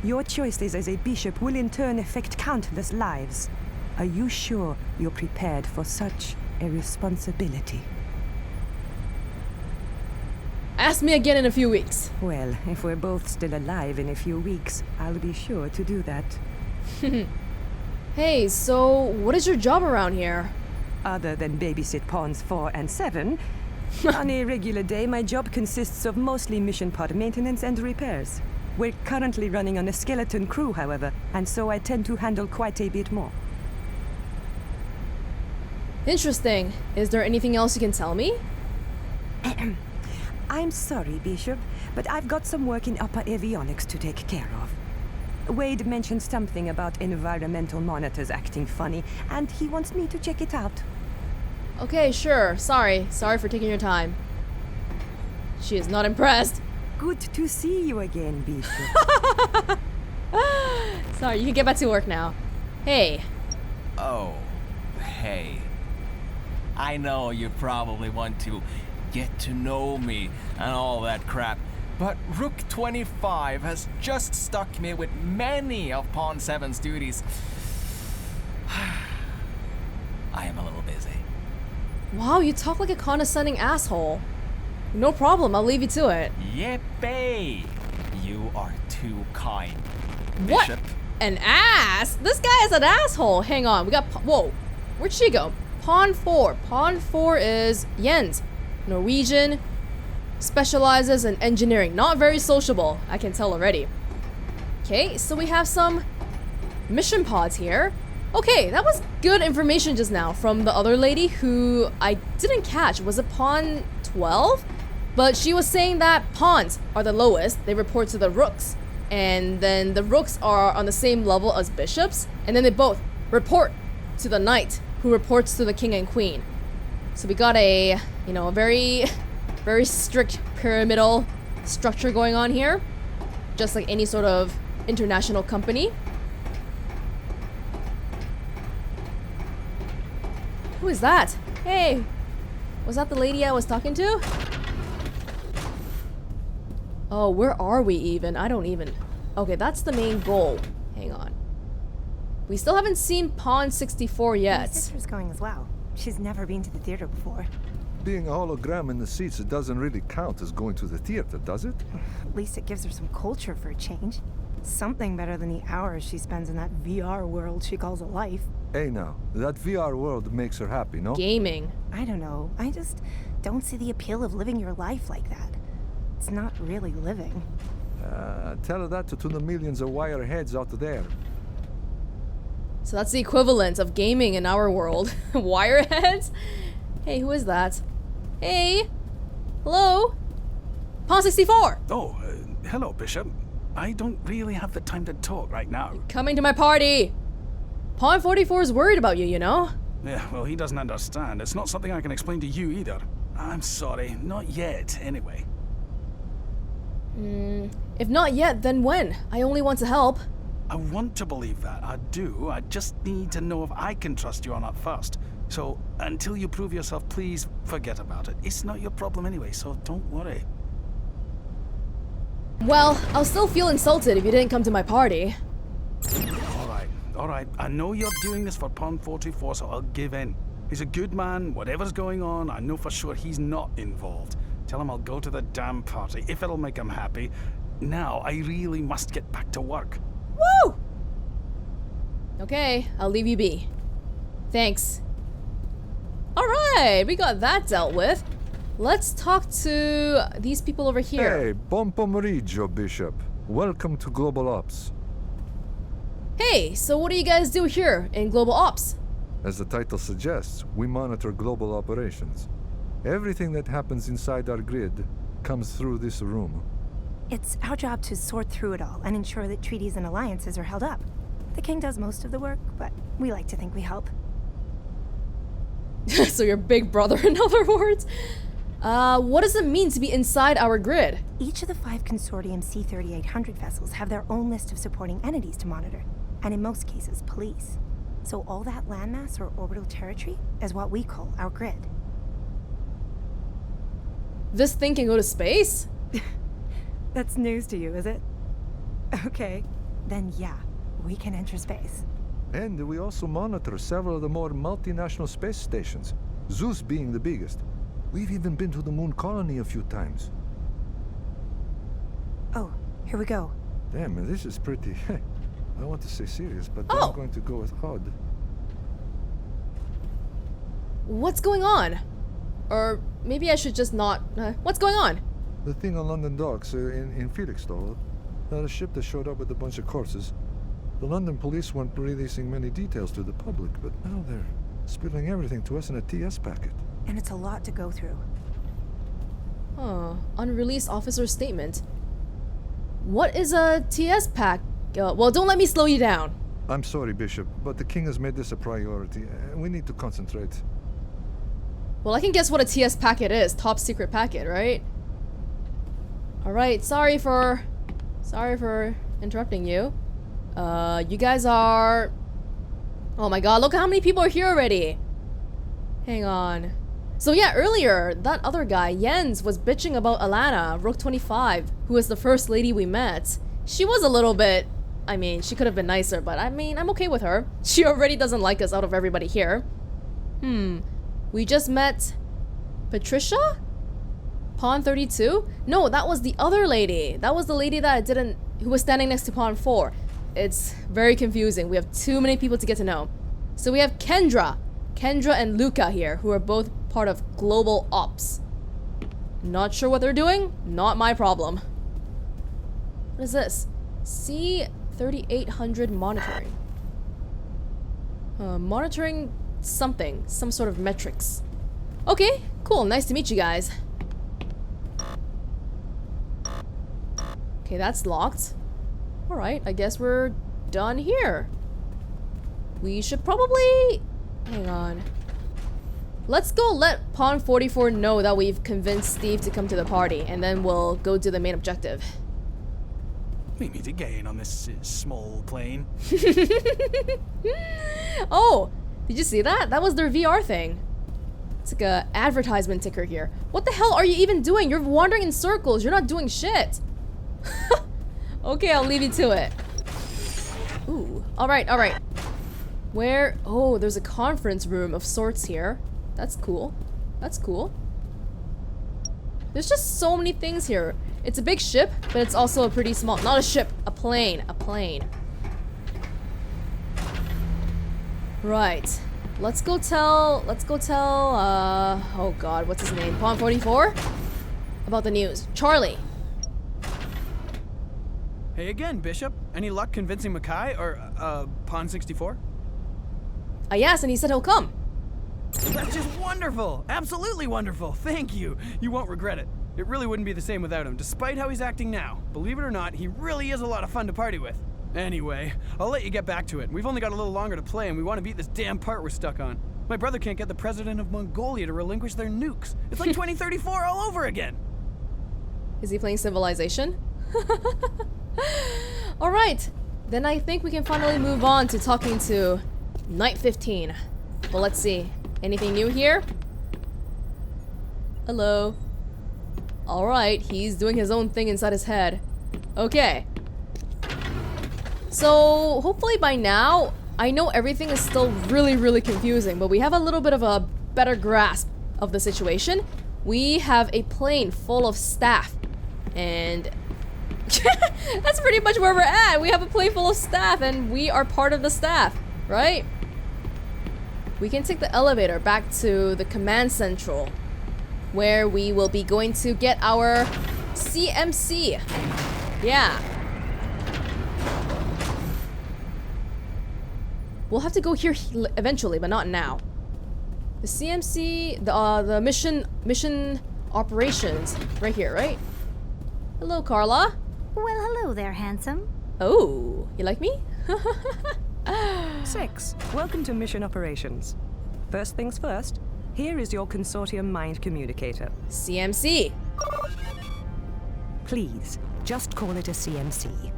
Your choices as a bishop will in turn affect countless lives. Are you sure you're prepared for such a responsibility? Ask me again in a few weeks. Well, if we're both still alive in a few weeks, I'll be sure to do that. Hey, so what is your job around here? Other than babysit pawns 4 and 7, on a regular day, my job consists of mostly mission pod maintenance and repairs. We're currently running on a skeleton crew, however, and so I tend to handle quite a bit more. Interesting. Is there anything else you can tell me? I'm sorry, Bishop, but I've got some work in upper avionics to take care of. Wade mentioned something about environmental monitors acting funny, and he wants me to check it out. Okay, sure. Sorry for taking your time. She is not impressed. Good to see you again, Bishop. Sorry, you can get back to work now. Hey. Oh, hey. I know you probably want to get to know me and all that crap, but Rook 25 has just stuck me with many of Pawn 7's duties. I am a little busy. Wow, you talk like a condescending asshole. No problem, I'll leave you to it. Yippee! You are too kind, What? Bishop. An ass? This guy is an asshole. Hang on, we got... Whoa, where'd she go? Pawn 4. Pawn 4 is Jens. Norwegian. Specializes in engineering. Not very sociable, I can tell already. Okay, so we have some mission pods here. Okay, that was good information just now from the other lady who I didn't catch. Was it Pawn 12? But she was saying that pawns are the lowest. They report to the rooks. And then the rooks are on the same level as bishops. And then they both report to the knight, who reports to the king and queen. So we got a, you know, a very strict pyramidal structure going on here. Just like any sort of international company. Who is that? Hey, was that the lady I was talking to? Oh, where are we even? I don't even... Okay, that's the main goal. Hang on. We still haven't seen Pawn 64 yet. My sister's going as well. She's never been to the theater before. Being a hologram in the seats, it doesn't really count as going to the theater, does it? At least it gives her some culture for a change. Something better than the hours she spends in that VR world she calls a life. Hey now, that VR world makes her happy, no? Gaming. I don't know. I just don't see the appeal of living your life like that. It's not really living. Tell her that to the millions of wireheads out there. So that's the equivalent of gaming in our world. Wireheads? Hey, who is that? Hey! Hello? Pawn 64! Oh, hello, Bishop. I don't really have the time to talk right now. Coming to my party! Pawn 44 is worried about you, you know? Yeah, well, he doesn't understand. It's not something I can explain to you either. I'm sorry. Not yet, anyway. If not yet, then when? I only want to help. I want to believe that. I do. I just need to know if I can trust you or not first. So, until you prove yourself, please forget about it. It's not your problem anyway, so don't worry. Well, I'll still feel insulted if you didn't come to my party. Alright. I know you're doing this for Pawn 44, so I'll give in. He's a good man. Whatever's going on, I know for sure he's not involved. Tell him I'll go to the damn party, if it'll make him happy. Now, I really must get back to work. Woo! Okay, I'll leave you be. Thanks. Alright, we got that dealt with. Let's talk to these people over here. Hey, buon pomeriggio, Bishop. Welcome to Global Ops. Hey, so what do you guys do here in Global Ops? As the title suggests, we monitor global operations. Everything that happens inside our grid comes through this room. It's our job to sort through it all and ensure that treaties and alliances are held up. The king does most of the work, but we like to think we help. So you're big brother, in other words? What does it mean to be inside our grid? Each of the 5 Consortium C-3800 vessels have their own list of supporting entities to monitor, and in most cases, police. So all that landmass or orbital territory is what we call our grid. This thing can go to space? That's news to you, is it? Okay, then yeah, we can enter space. And we also monitor several of the more multinational space stations, Zeus being the biggest. We've even been to the moon colony a few times. Oh, here we go. Damn, this is pretty... I want to say serious, but I'm going to go with odd. What's going on? Or maybe I should just not... what's going on? The thing on London docks in Felixstowe. A ship that showed up with a bunch of corpses. The London police weren't releasing many details to the public, but now they're spilling everything to us in a TS packet. And it's a lot to go through. Huh. Unreleased officer statement. What is a TS pack? Well, don't let me slow you down. I'm sorry, Bishop, but the king has made this a priority, and we need to concentrate. Well, I can guess what a TS packet is. Top secret packet, right? Alright, sorry for interrupting you. You guys are... Oh my god, look at how many people are here already. Hang on. So yeah, earlier, that other guy, Jens, was bitching about Alana, Rook 25, who was the first lady we met. She was a little bit... I mean, she could have been nicer, but I mean, I'm okay with her. She already doesn't like us out of everybody here. We just met... Patricia? Pawn 32? No, that was the other lady. That was the lady that who was standing next to Pawn 4. It's very confusing. We have too many people to get to know. So we have Kendra and Luca here, who are both part of Global Ops. Not sure what they're doing? Not my problem. What is this? C-3800 monitoring. Monitoring something. Some sort of metrics. Okay, cool. Nice to meet you guys. Okay, that's locked. Alright, I guess we're done here. We should probably... Hang on. Let's go let Pawn 44 know that we've convinced Steve to come to the party, and then we'll go do the main objective. We need to get in on this small plane. Oh, did you see that? That was their VR thing. It's like a advertisement ticker here. What the hell are you even doing? You're wandering in circles. You're not doing shit. Okay, I'll leave you to it. Ooh. Alright. Where? Oh, there's a conference room of sorts here. That's cool. There's just so many things here. It's a big ship, but it's also a pretty small... Not a ship, a plane. Right. Let's go tell... oh god, what's his name? Pawn 44? About the news. Charlie. Hey again, Bishop. Any luck convincing Mackay or, Pawn 64? I asked and he said he'll come. That's just wonderful! Absolutely wonderful! Thank you! You won't regret it. It really wouldn't be the same without him, despite how he's acting now. Believe it or not, he really is a lot of fun to party with. Anyway, I'll let you get back to it. We've only got a little longer to play and we want to beat this damn part we're stuck on. My brother can't get the president of Mongolia to relinquish their nukes. It's like 2034 all over again! Is he playing Civilization? Alright, then I think we can finally move on to talking to Night 15. Well, let's see. Anything new here? Hello. Alright, he's doing his own thing inside his head. Okay. So, hopefully by now, I know everything is still really confusing, but we have a little bit of a better grasp of the situation. We have a plane full of staff, and that's pretty much where we're at. We have a plane full of staff, and we are part of the staff, right? We can take the elevator back to the command central, where we will be going to get our CMC. Yeah. We'll have to go here eventually, but not now. The CMC, the mission operations, right here, right? Hello, Carla. Well, hello there, handsome. Oh, you like me? 6. Welcome to Mission Operations. First things first, here is your Consortium Mind Communicator. CMC. Please, just call it a CMC.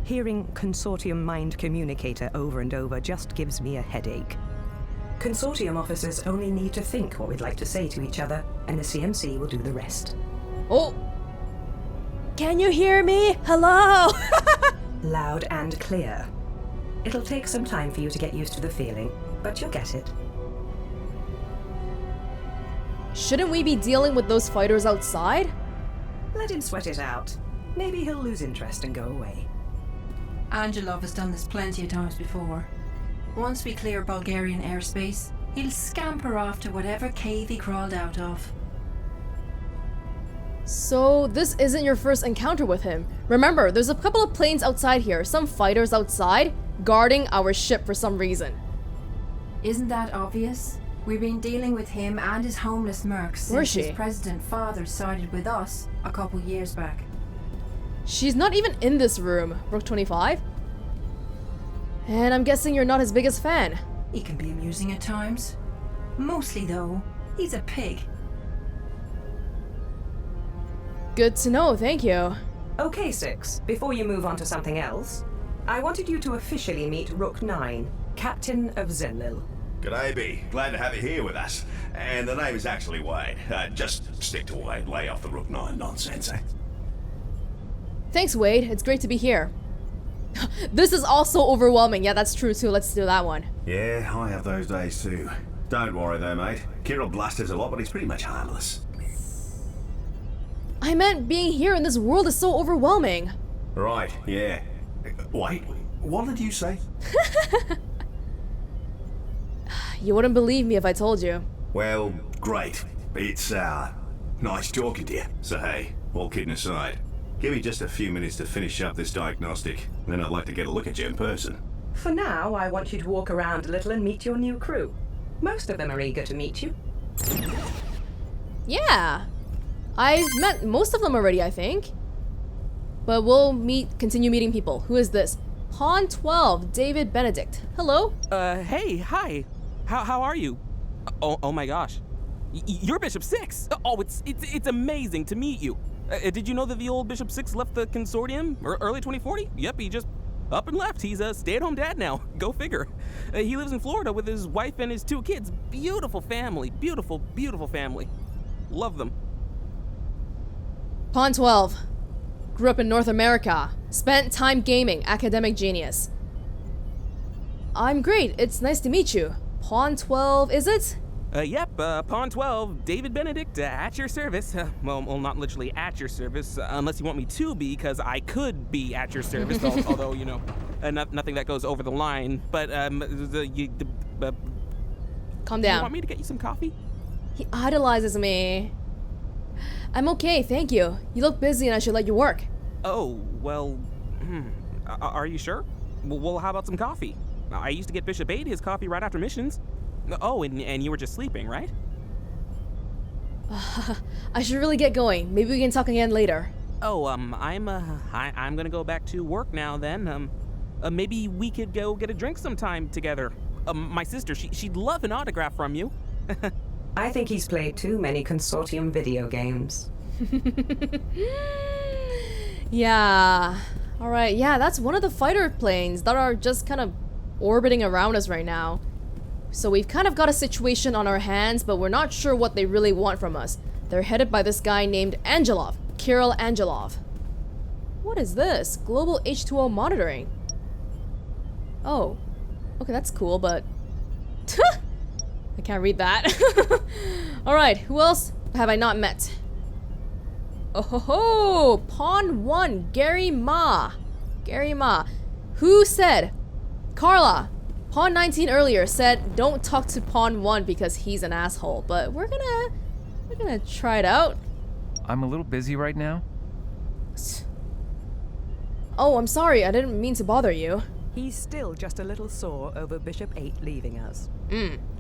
Hearing Consortium Mind Communicator over and over just gives me a headache. Consortium officers only need to think what we'd like to say to each other, and the CMC will do the rest. Oh! Can you hear me? Hello? Loud and clear. It'll take some time for you to get used to the feeling, but you'll get it. Shouldn't we be dealing with those fighters outside? Let him sweat it out. Maybe he'll lose interest and go away. Angelov has done this plenty of times before. Once we clear Bulgarian airspace, he'll scamper off to whatever cave he crawled out of. So this isn't your first encounter with him. Remember, there's a couple of planes outside here, some fighters outside, guarding our ship for some reason. Isn't that obvious? We've been dealing with him and his homeless mercs since his president father sided with us a couple years back. She's not even in this room, Rook 25. And I'm guessing you're not his biggest fan. He can be amusing at times. Mostly though, he's a pig. Good to know, thank you. Okay, 6. Before you move on to something else, I wanted you to officially meet Rook 9, Captain of Zenlil. G'day, B. Glad to have you here with us. And the name is actually Wade. Just stick to Wade. Lay off the Rook 9 nonsense, eh? Thanks, Wade. It's great to be here. This is also overwhelming. Yeah, that's true too. Let's do that one. Yeah, I have those days too. Don't worry though, mate. Kirill blusters a lot, but he's pretty much harmless. I meant being here in this world is so overwhelming. Right, yeah. Wait, what did you say? You wouldn't believe me if I told you. Well, great. It's, nice talking to you. So hey, all kidding aside, give me just a few minutes to finish up this diagnostic, then I'd like to get a look at you in person. For now, I want you to walk around a little and meet your new crew. Most of them are eager to meet you. Yeah. I've met most of them already, I think. But we'll continue meeting people. Who is this? Pawn 12, David Benedict. Hello? Hey, hi. How are you? Oh my gosh. You're Bishop 6. Oh, it's amazing to meet you. Did you know that the old Bishop 6 left the Consortium early 2040? Yep, he just up and left. He's a stay-at-home dad now. Go figure. He lives in Florida with his wife and his 2 kids. Beautiful family. Beautiful, beautiful family. Love them. Pawn 12. Grew up in North America. Spent time gaming. Academic genius. I'm great. It's nice to meet you. Pawn 12, is it? Yep, Pawn 12, David Benedict, at your service. Well, not literally at your service, unless you want me to be, because I could be at your service, although, you know, nothing that goes over the line. But, calm down. You want me to get you some coffee? He idolizes me. I'm okay, thank you. You look busy and I should let you work. Oh, well, are you sure? Well, how about some coffee? I used to get Bishop 8 his coffee right after missions. Oh, and you were just sleeping, right? I should really get going. Maybe we can talk again later. Oh, I'm gonna go back to work now then. Maybe we could go get a drink sometime together. My sister, she'd love an autograph from you. I think he's played too many Consortium video games. Yeah. Alright, yeah, that's one of the fighter planes that are just kind of orbiting around us right now. So we've kind of got a situation on our hands, but we're not sure what they really want from us. They're headed by this guy named Angelov, Kirill Angelov. What is this? Global H2O monitoring. Oh. Okay, that's cool, but... I can't read that. Alright, who else have I not met? Oh ho ho! Pawn 1, Gary Ma. Gary Ma. Who said? Carla. Pawn 19 earlier said don't talk to Pawn 1 because he's an asshole, but we're gonna try it out. I'm a little busy right now. Oh, I'm sorry. I didn't mean to bother you. He's still just a little sore over Bishop 8 leaving us.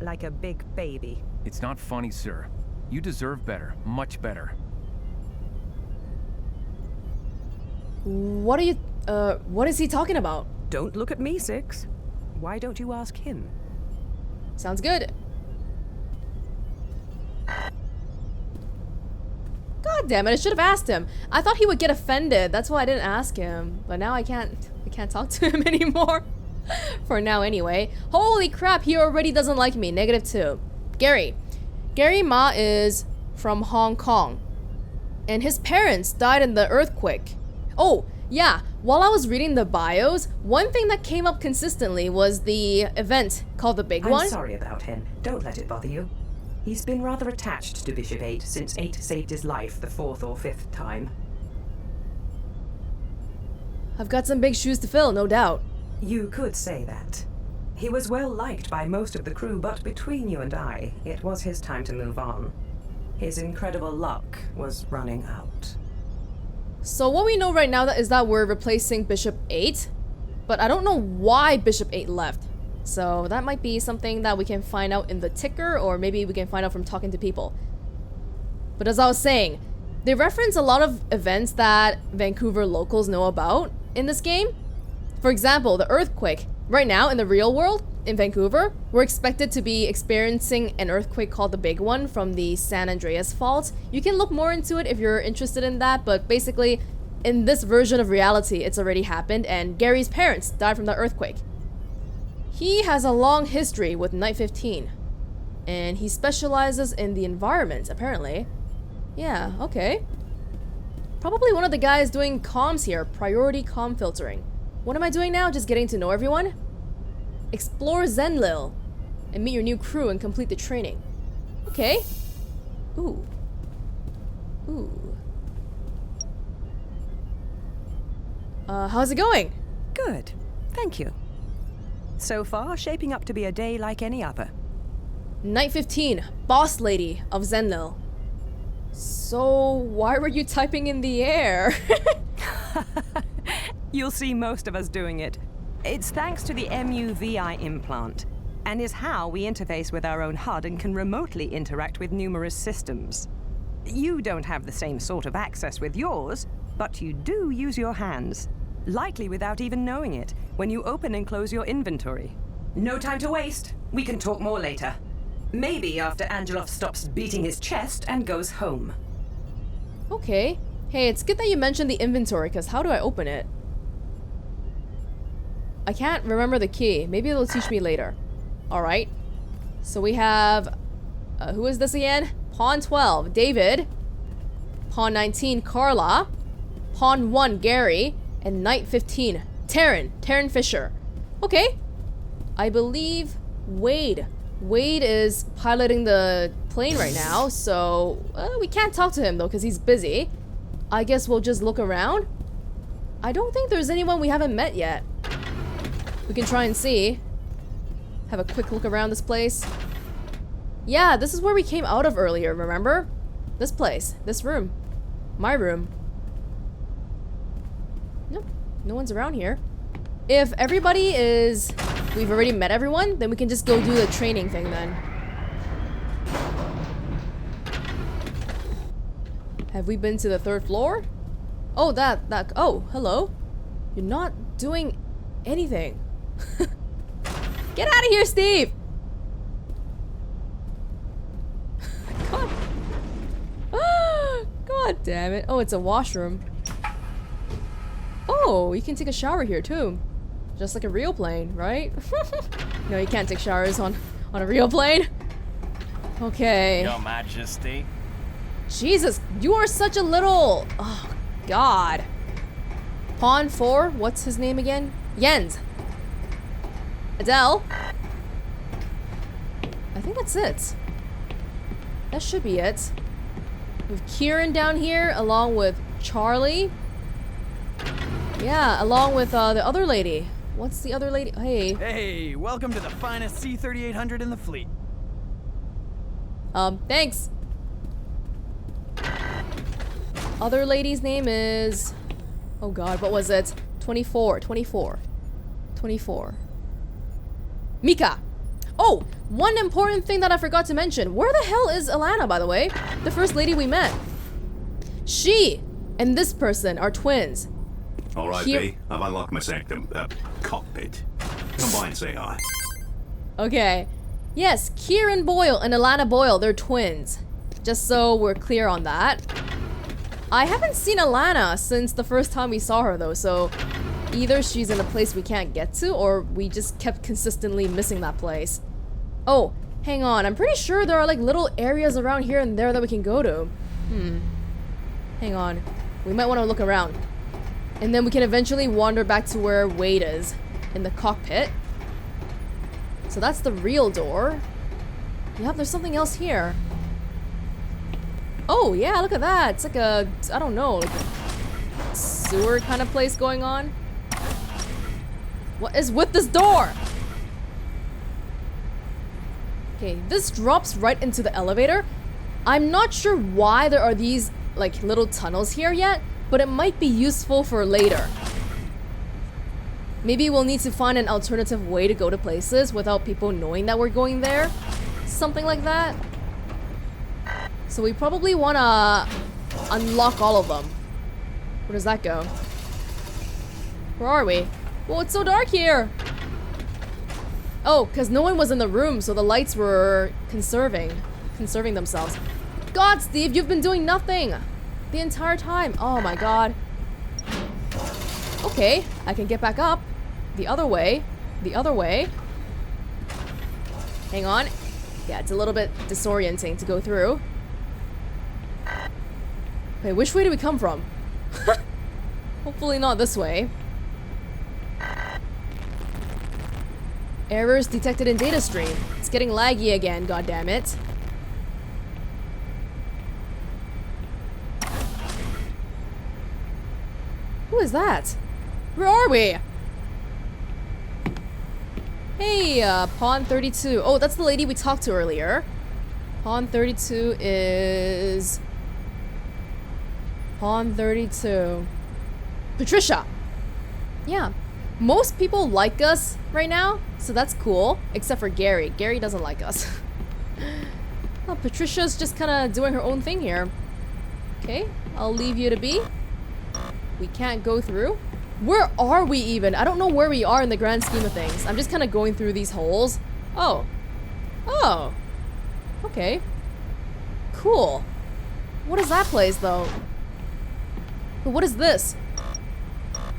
Like a big baby. It's not funny, sir. You deserve better. Much better. What are you, what is he talking about? Don't look at me, Six. Why don't you ask him? Sounds good. God damn it, I should have asked him. I thought he would get offended. That's why I didn't ask him. But now I can't talk to him anymore. For now anyway. Holy crap, he already doesn't like me. -2. Gary. Gary Ma is from Hong Kong. And his parents died in the earthquake. Oh, yeah. While I was reading the bios, one thing that came up consistently was the event called the Big One. I'm sorry about him. Don't let it bother you. He's been rather attached to Bishop 8 since 8 saved his life the 4th or 5th time. I've got some big shoes to fill, no doubt. You could say that. He was well liked by most of the crew, but between you and I, it was his time to move on. His incredible luck was running out. So what we know right now is that we're replacing Bishop 8, but I don't know why Bishop 8 left. So that might be something that we can find out in the ticker, or maybe we can find out from talking to people. But as I was saying, they reference a lot of events that Vancouver locals know about in this game. For example, the earthquake. Right now, in the real world, in Vancouver, we're expected to be experiencing an earthquake called the Big One from the San Andreas Fault. You can look more into it if you're interested in that, but basically, in this version of reality, it's already happened, and Gary's parents died from the earthquake. He has a long history with Night 15, and he specializes in the environment, apparently. Yeah, okay. Probably one of the guys doing comms here, priority comm filtering. What am I doing now? Just getting to know everyone? Explore Zenlil and meet your new crew and complete the training. Okay. Ooh. Ooh. How's it going? Good. Thank you. So far, shaping up to be a day like any other. Night 15, boss lady of Zenlil. So, why were you typing in the air? You'll see most of us doing it. It's thanks to the MUVI implant, and is how we interface with our own HUD and can remotely interact with numerous systems. You don't have the same sort of access with yours, but you do use your hands, likely without even knowing it, when you open and close your inventory. No time to waste. We can talk more later. Maybe after Angelov stops beating his chest and goes home. Okay. Hey, it's good that you mentioned the inventory, because how do I open it? I can't remember the key. Maybe it'll teach me later. Alright. So we have... who is this again? Pawn 12, David. Pawn 19, Carla. Pawn 1, Gary. And Knight 15, Taryn Fisher. Okay. I believe Wade. Wade is piloting the plane right now, so we can't talk to him though because he's busy. I guess we'll just look around. I don't think there's anyone we haven't met yet. We can try and see. Have a quick look around this place. Yeah, this is where we came out of earlier, remember? This place, this room. My room. Nope, no one's around here. If everybody is... we've already met everyone, then we can just go do the training thing then. Have we been to the 3rd floor? Oh, oh, hello. You're not doing anything. Get out of here, Steve! God. God damn it. Oh, it's a washroom. Oh, you can take a shower here too. Just like a real plane, right? No, you can't take showers on On a real plane? Okay. Your Majesty. Jesus, you are such a little... Oh, God. Pawn 4, what's his name again? Jens. Adele. I think that's it. That should be it. We have Kieran down here, along with Charlie. Yeah, along with the other lady. What's the other lady? Hey. Hey, welcome to the finest C-3800 in the fleet. Thanks. Other lady's name is... Oh god, what was it? 24. Mika! Oh! One important thing that I forgot to mention. Where the hell is Alana, by the way? The first lady we met. She and this person are twins. Alright, B. I've unlocked my sanctum, cockpit. Come by and say hi. Okay. Yes, Kieran Boyle and Alana Boyle, they're twins. Just so we're clear on that. I haven't seen Alana since the first time we saw her though, so either she's in a place we can't get to, or we just kept consistently missing that place. Oh, hang on, I'm pretty sure there are like little areas around here and there that we can go to. Hang on, we might want to look around. And then we can eventually wander back to where Wade is, in the cockpit. So that's the real door. Yep, there's something else here. Oh, yeah, look at that. It's like a, I don't know, like a sewer kind of place going on. What is with this door? Okay, this drops right into the elevator. I'm not sure why there are these, like, little tunnels here yet, but it might be useful for later. Maybe we'll need to find an alternative way to go to places without people knowing that we're going there. Something like that. So we probably want to unlock all of them. Where does that go? Where are we? Well, it's so dark here. Oh, because no one was in the room, so the lights were conserving themselves. God, Steve, you've been doing nothing the entire time. Oh my god. Okay, I can get back up. The other way. The other way. Hang on. Yeah, it's a little bit disorienting to go through. Wait, which way do we come from? Hopefully not this way. Errors detected in data stream. It's getting laggy again, goddammit. Who is that? Where are we? Hey, Pawn 32. Oh, that's the lady we talked to earlier. Pawn 32 is... Pawn 32. Patricia! Yeah. Most people like us right now, so that's cool. Except for Gary. Gary doesn't like us. Well, Patricia's just kind of doing her own thing here. Okay, I'll leave you to be. We can't go through. Where are we even? I don't know where we are in the grand scheme of things. I'm just kind of going through these holes. Oh. Oh. Okay. Cool. What is that place, though? But what is this?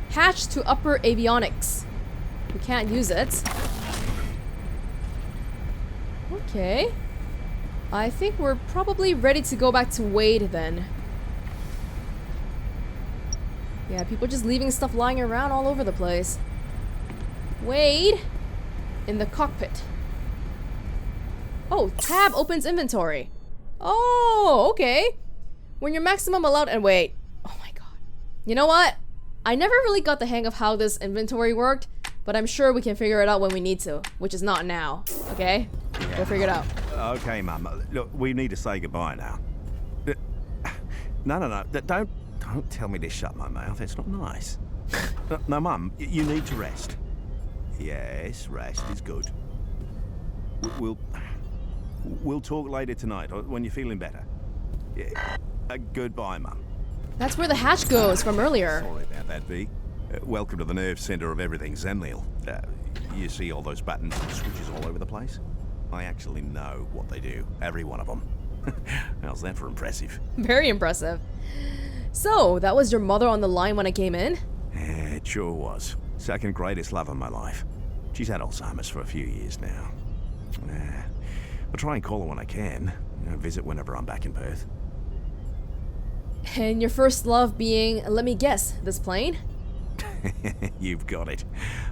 Hatch to upper avionics. We can't use it. Okay. I think we're probably ready to go back to Wade then. Yeah, people just leaving stuff lying around all over the place. Wade! In the cockpit. Oh, tab opens inventory. Oh, okay. When your maximum allowed and wait. Oh my god. You know what? I never really got the hang of how this inventory worked, but I'm sure we can figure it out when we need to, which is not now. Okay? Yeah. We'll figure it out. Okay, Mum. Look, we need to say goodbye now. No. Don't tell me to shut my mouth. It's not nice. No, Mum, you need to rest. Yes, rest is good. We'll talk later tonight, or when you're feeling better. Yeah. Goodbye, Mum. That's where the hatch goes from earlier. Sorry about that, V. Welcome to the nerve center of everything Zenlil. You see all those buttons and switches all over the place? I actually know what they do, every one of them. How's that for impressive? Very impressive. So, that was your mother on the line when I came in? Yeah, it sure was. Second greatest love of my life. She's had Alzheimer's for a few years now. I'll try and call her when I can. Visit whenever I'm back in Perth. And your first love being, let me guess, this plane? You've got it.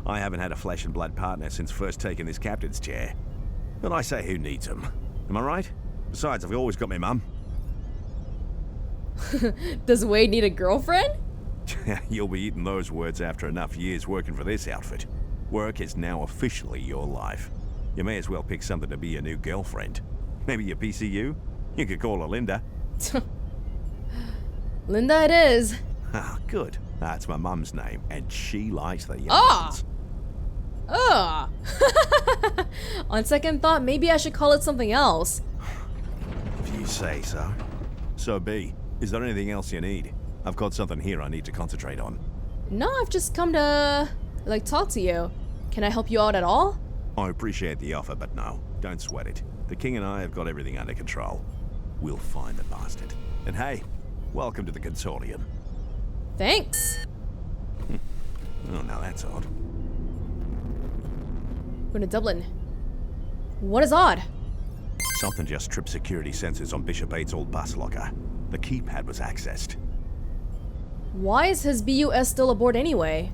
I haven't had a flesh and blood partner since first taking this captain's chair. But I say, who needs them? Am I right? Besides, I've always got my mum. Does Wade need a girlfriend? You'll be eating those words after enough years working for this outfit. Work is now officially your life. You may as well pick something to be your new girlfriend. Maybe your PCU? You could call her Linda. Linda it is. Ah, good. That's my mum's name, and she likes the young Ah! ones. On second thought, maybe I should call it something else. If you say so. So B, is there anything else you need? I've got something here I need to concentrate on. No, I've just come to, like, talk to you. Can I help you out at all? I appreciate the offer, but no, don't sweat it. The King and I have got everything under control. We'll find the bastard. And hey, welcome to the Consortium. Thanks. Oh, now that's odd. Going to Dublin. What is odd? Something just tripped security sensors on Bishop 8's old bus locker. The keypad was accessed. Why is his BUS still aboard anyway?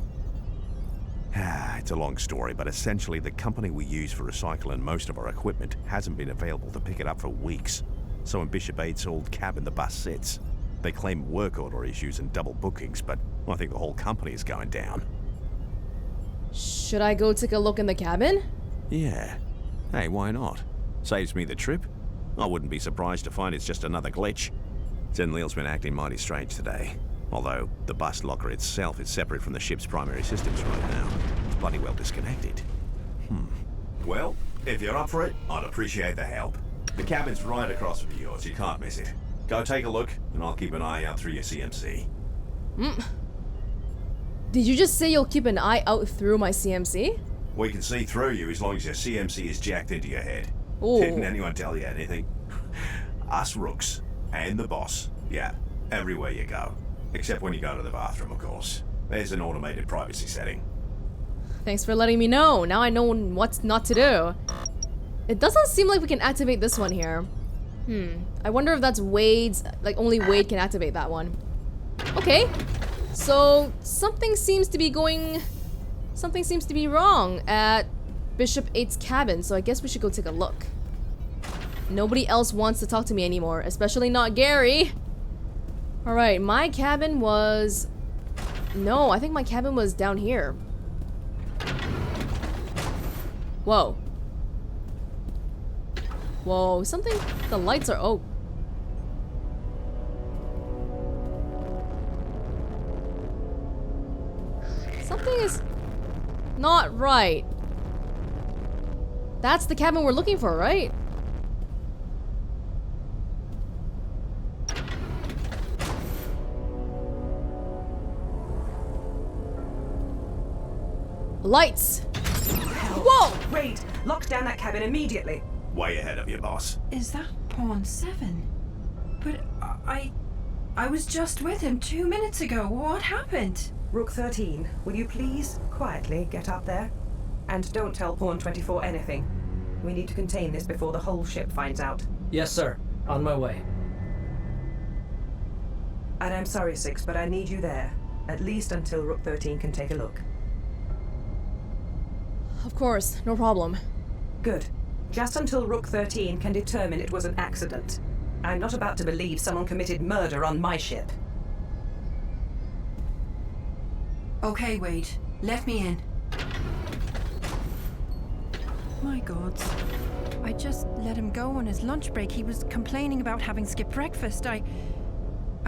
It's a long story, but essentially the company we use for recycling most of our equipment hasn't been available to pick it up for weeks. So in Bishop 8's old cabin the bus sits. They claim work order issues and double bookings, but I think the whole company is going down. Should I go take a look in the cabin? Yeah. Hey, why not? Saves me the trip. I wouldn't be surprised to find it's just another glitch. Zenlil's been acting mighty strange today. Although the bus locker itself is separate from the ship's primary systems right now. It's bloody well disconnected. Well, if you're up for it, I'd appreciate the help. The cabin's right across from yours, you can't miss it. Go take a look, and I'll keep an eye out through your CMC. Did you just say you'll keep an eye out through my CMC? We can see through you as long as your CMC is jacked into your head. Ooh. Didn't anyone tell you anything? Us rooks, and the boss, yeah, everywhere you go. Except when you go to the bathroom, of course. There's an automated privacy setting. Thanks for letting me know. Now I know what not to do. It doesn't seem like we can activate this one here. I wonder if that's Wade's, like only Wade can activate that one. Okay. So something seems to be wrong at Bishop 8's cabin, so I guess we should go take a look. Nobody else wants to talk to me anymore, especially not Gary. Alright, my cabin was... No, I think my cabin was down here. Whoa. Whoa, something... The lights are... Oh. Something is not right. That's the cabin we're looking for, right? Lights! Whoa! Wait! Lock down that cabin immediately! Way ahead of you, boss. Is that Pawn 7? But I was just with him 2 minutes ago. What happened? Rook 13, will you please quietly get up there? And don't tell Pawn 24 anything. We need to contain this before the whole ship finds out. Yes, sir. On my way. And I'm sorry, Six, but I need you there. At least until Rook 13 can take a look. Of course, no problem. Good. Just until Rook 13 can determine it was an accident. I'm not about to believe someone committed murder on my ship. Okay, Wade. Let me in. My God. I just let him go on his lunch break. He was complaining about having skipped breakfast. I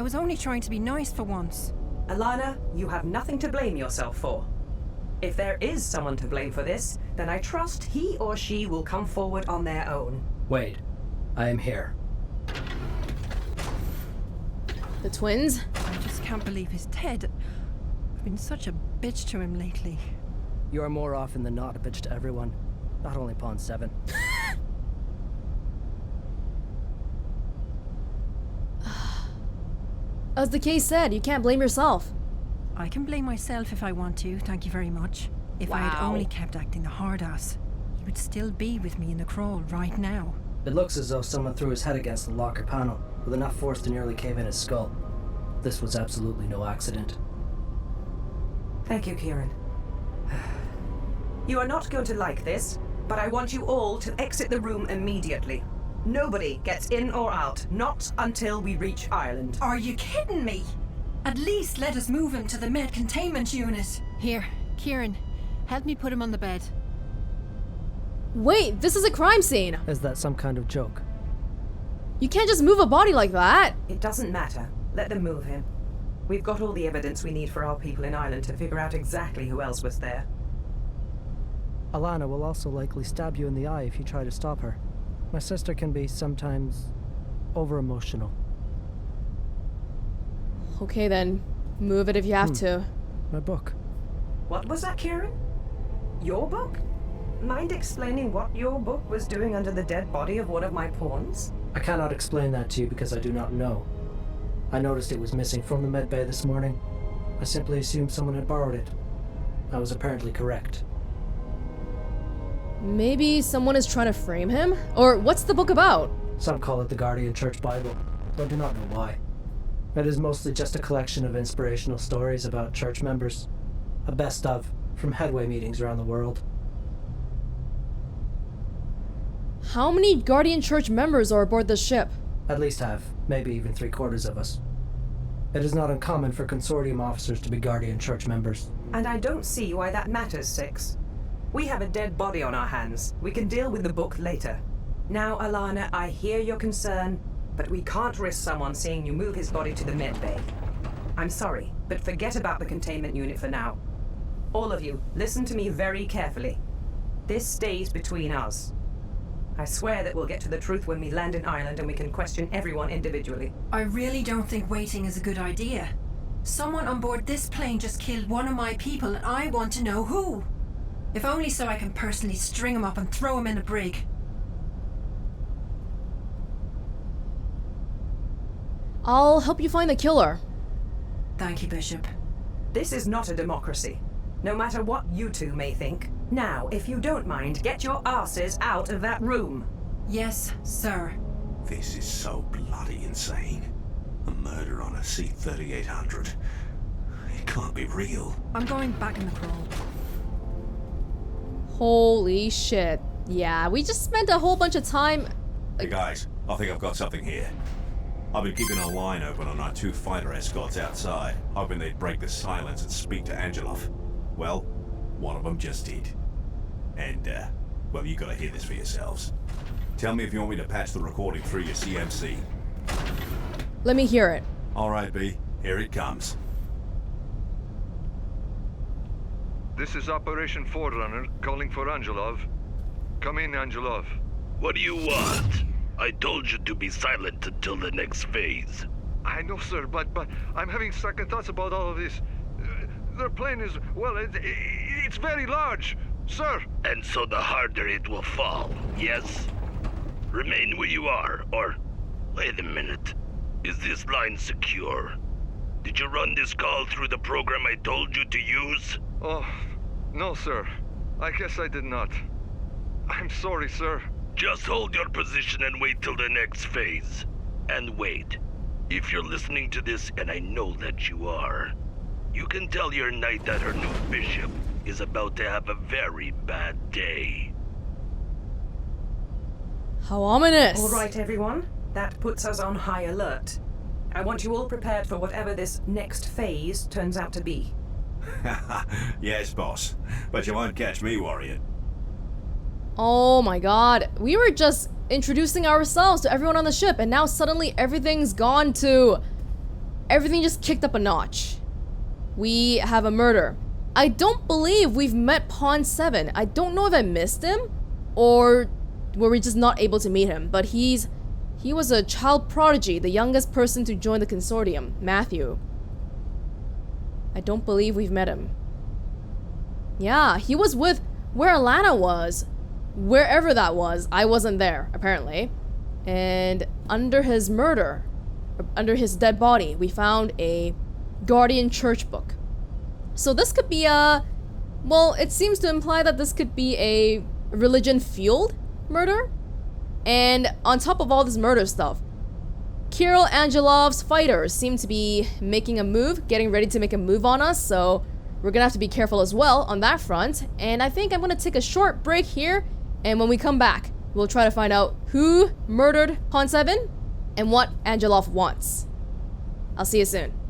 was only trying to be nice for once. Alana, you have nothing to blame yourself for. If there is someone to blame for this, then I trust he or she will come forward on their own. Wade, I am here. The twins? I just can't believe he's dead. I've been such a bitch to him lately. You are more often than not a bitch to everyone. Not only Pawn 7. As the case said, you can't blame yourself. I can blame myself if I want to, thank you very much. If I had only kept acting the hard ass. he would still be with me in the crawl right now. It looks as though someone threw his head against the locker panel, with enough force to nearly cave in his skull. This was absolutely no accident. Thank you, Kieran. You are not going to like this, but I want you all to exit the room immediately. Nobody gets in or out, not until we reach Ireland. Are you kidding me? At least let us move him to the med containment unit. Here, Kieran, help me put him on the bed. Wait, this is a crime scene. Is that some kind of joke? You can't just move a body like that. It doesn't matter. Let them move him. We've got all the evidence we need for our people in Ireland to figure out exactly who else was there. Alana will also likely stab you in the eye if you try to stop her. My sister can be sometimes over-emotional. Okay then, move it if you have to. My book. What was that, Kieran? Your book? Mind explaining what your book was doing under the dead body of one of my pawns? I cannot explain that to you because I do not know. I noticed it was missing from the medbay this morning. I simply assumed someone had borrowed it. I was apparently correct. Maybe someone is trying to frame him? Or what's the book about? Some call it the Guardian Church Bible, but I do not know why. It is mostly just a collection of inspirational stories about church members. A best of from headway meetings around the world. How many Guardian Church members are aboard this ship? At least half, maybe even 3/4 of us. It is not uncommon for Consortium officers to be Guardian Church members. And I don't see why that matters, Six. We have a dead body on our hands. We can deal with the book later. Now, Alana, I hear your concern, but we can't risk someone seeing you move his body to the medbay. I'm sorry, but forget about the containment unit for now. All of you, listen to me very carefully. This stays between us. I swear that we'll get to the truth when we land in Ireland and we can question everyone individually. I really don't think waiting is a good idea. Someone on board this plane just killed one of my people and I want to know who. If only so I can personally string him up and throw him in a brig. I'll help you find the killer. Thank you, Bishop. This is not a democracy, no matter what you two may think. Now, if you don't mind, get your asses out of that room. Yes, sir. This is so bloody insane. A murder on a C-3800. It can't be real. I'm going back in the crawl. Holy shit. Yeah, we just spent a whole bunch of time... Hey guys, I think I've got something here. I've been keeping a line open on our 2 fighter escorts outside, hoping they'd break the silence and speak to Angelov. Well, one of them just did. And, well, you gotta hear this for yourselves. Tell me if you want me to patch the recording through your CMC. Let me hear it. Alright, B. Here it comes. This is Operation Forerunner, calling for Angelov. Come in, Angelov. What do you want? I told you to be silent until the next phase. I know, sir, but I'm having second thoughts about all of this. Their plane is, well, it's very large, sir. And so the harder it will fall, yes? Remain where you are, or... Wait a minute. Is this line secure? Did you run this call through the program I told you to use? Oh, no, sir. I guess I did not. I'm sorry, sir. Just hold your position and wait till the next phase. And wait. If you're listening to this, and I know that you are, you can tell your knight that her new bishop is about to have a very bad day. How ominous. All right, everyone. That puts us on high alert. I want you all prepared for whatever this next phase turns out to be. Yes, boss. But you won't catch me worrying. Oh my god. We were just introducing ourselves to everyone on the ship, and now suddenly everything's gone to... Everything just kicked up a notch. We have a murder. I don't believe we've met Pawn 7. I don't know if I missed him, or were we just not able to meet him, but he was a child prodigy, the youngest person to join the consortium, Matthew. I don't believe we've met him. Yeah, he was with where Alana was. Wherever that was, I wasn't there, apparently. And under his murder, under his dead body, we found a Guardian Church book. So this could be a... Well, it seems to imply that this could be a religion-fueled murder. And on top of all this murder stuff, Kirill Angelov's fighters seem to be making a move, getting ready to make a move on us, so we're gonna have to be careful as well on that front. And I think I'm gonna take a short break here, and when we come back, we'll try to find out who murdered Pon 7 and what Angelov wants. I'll see you soon.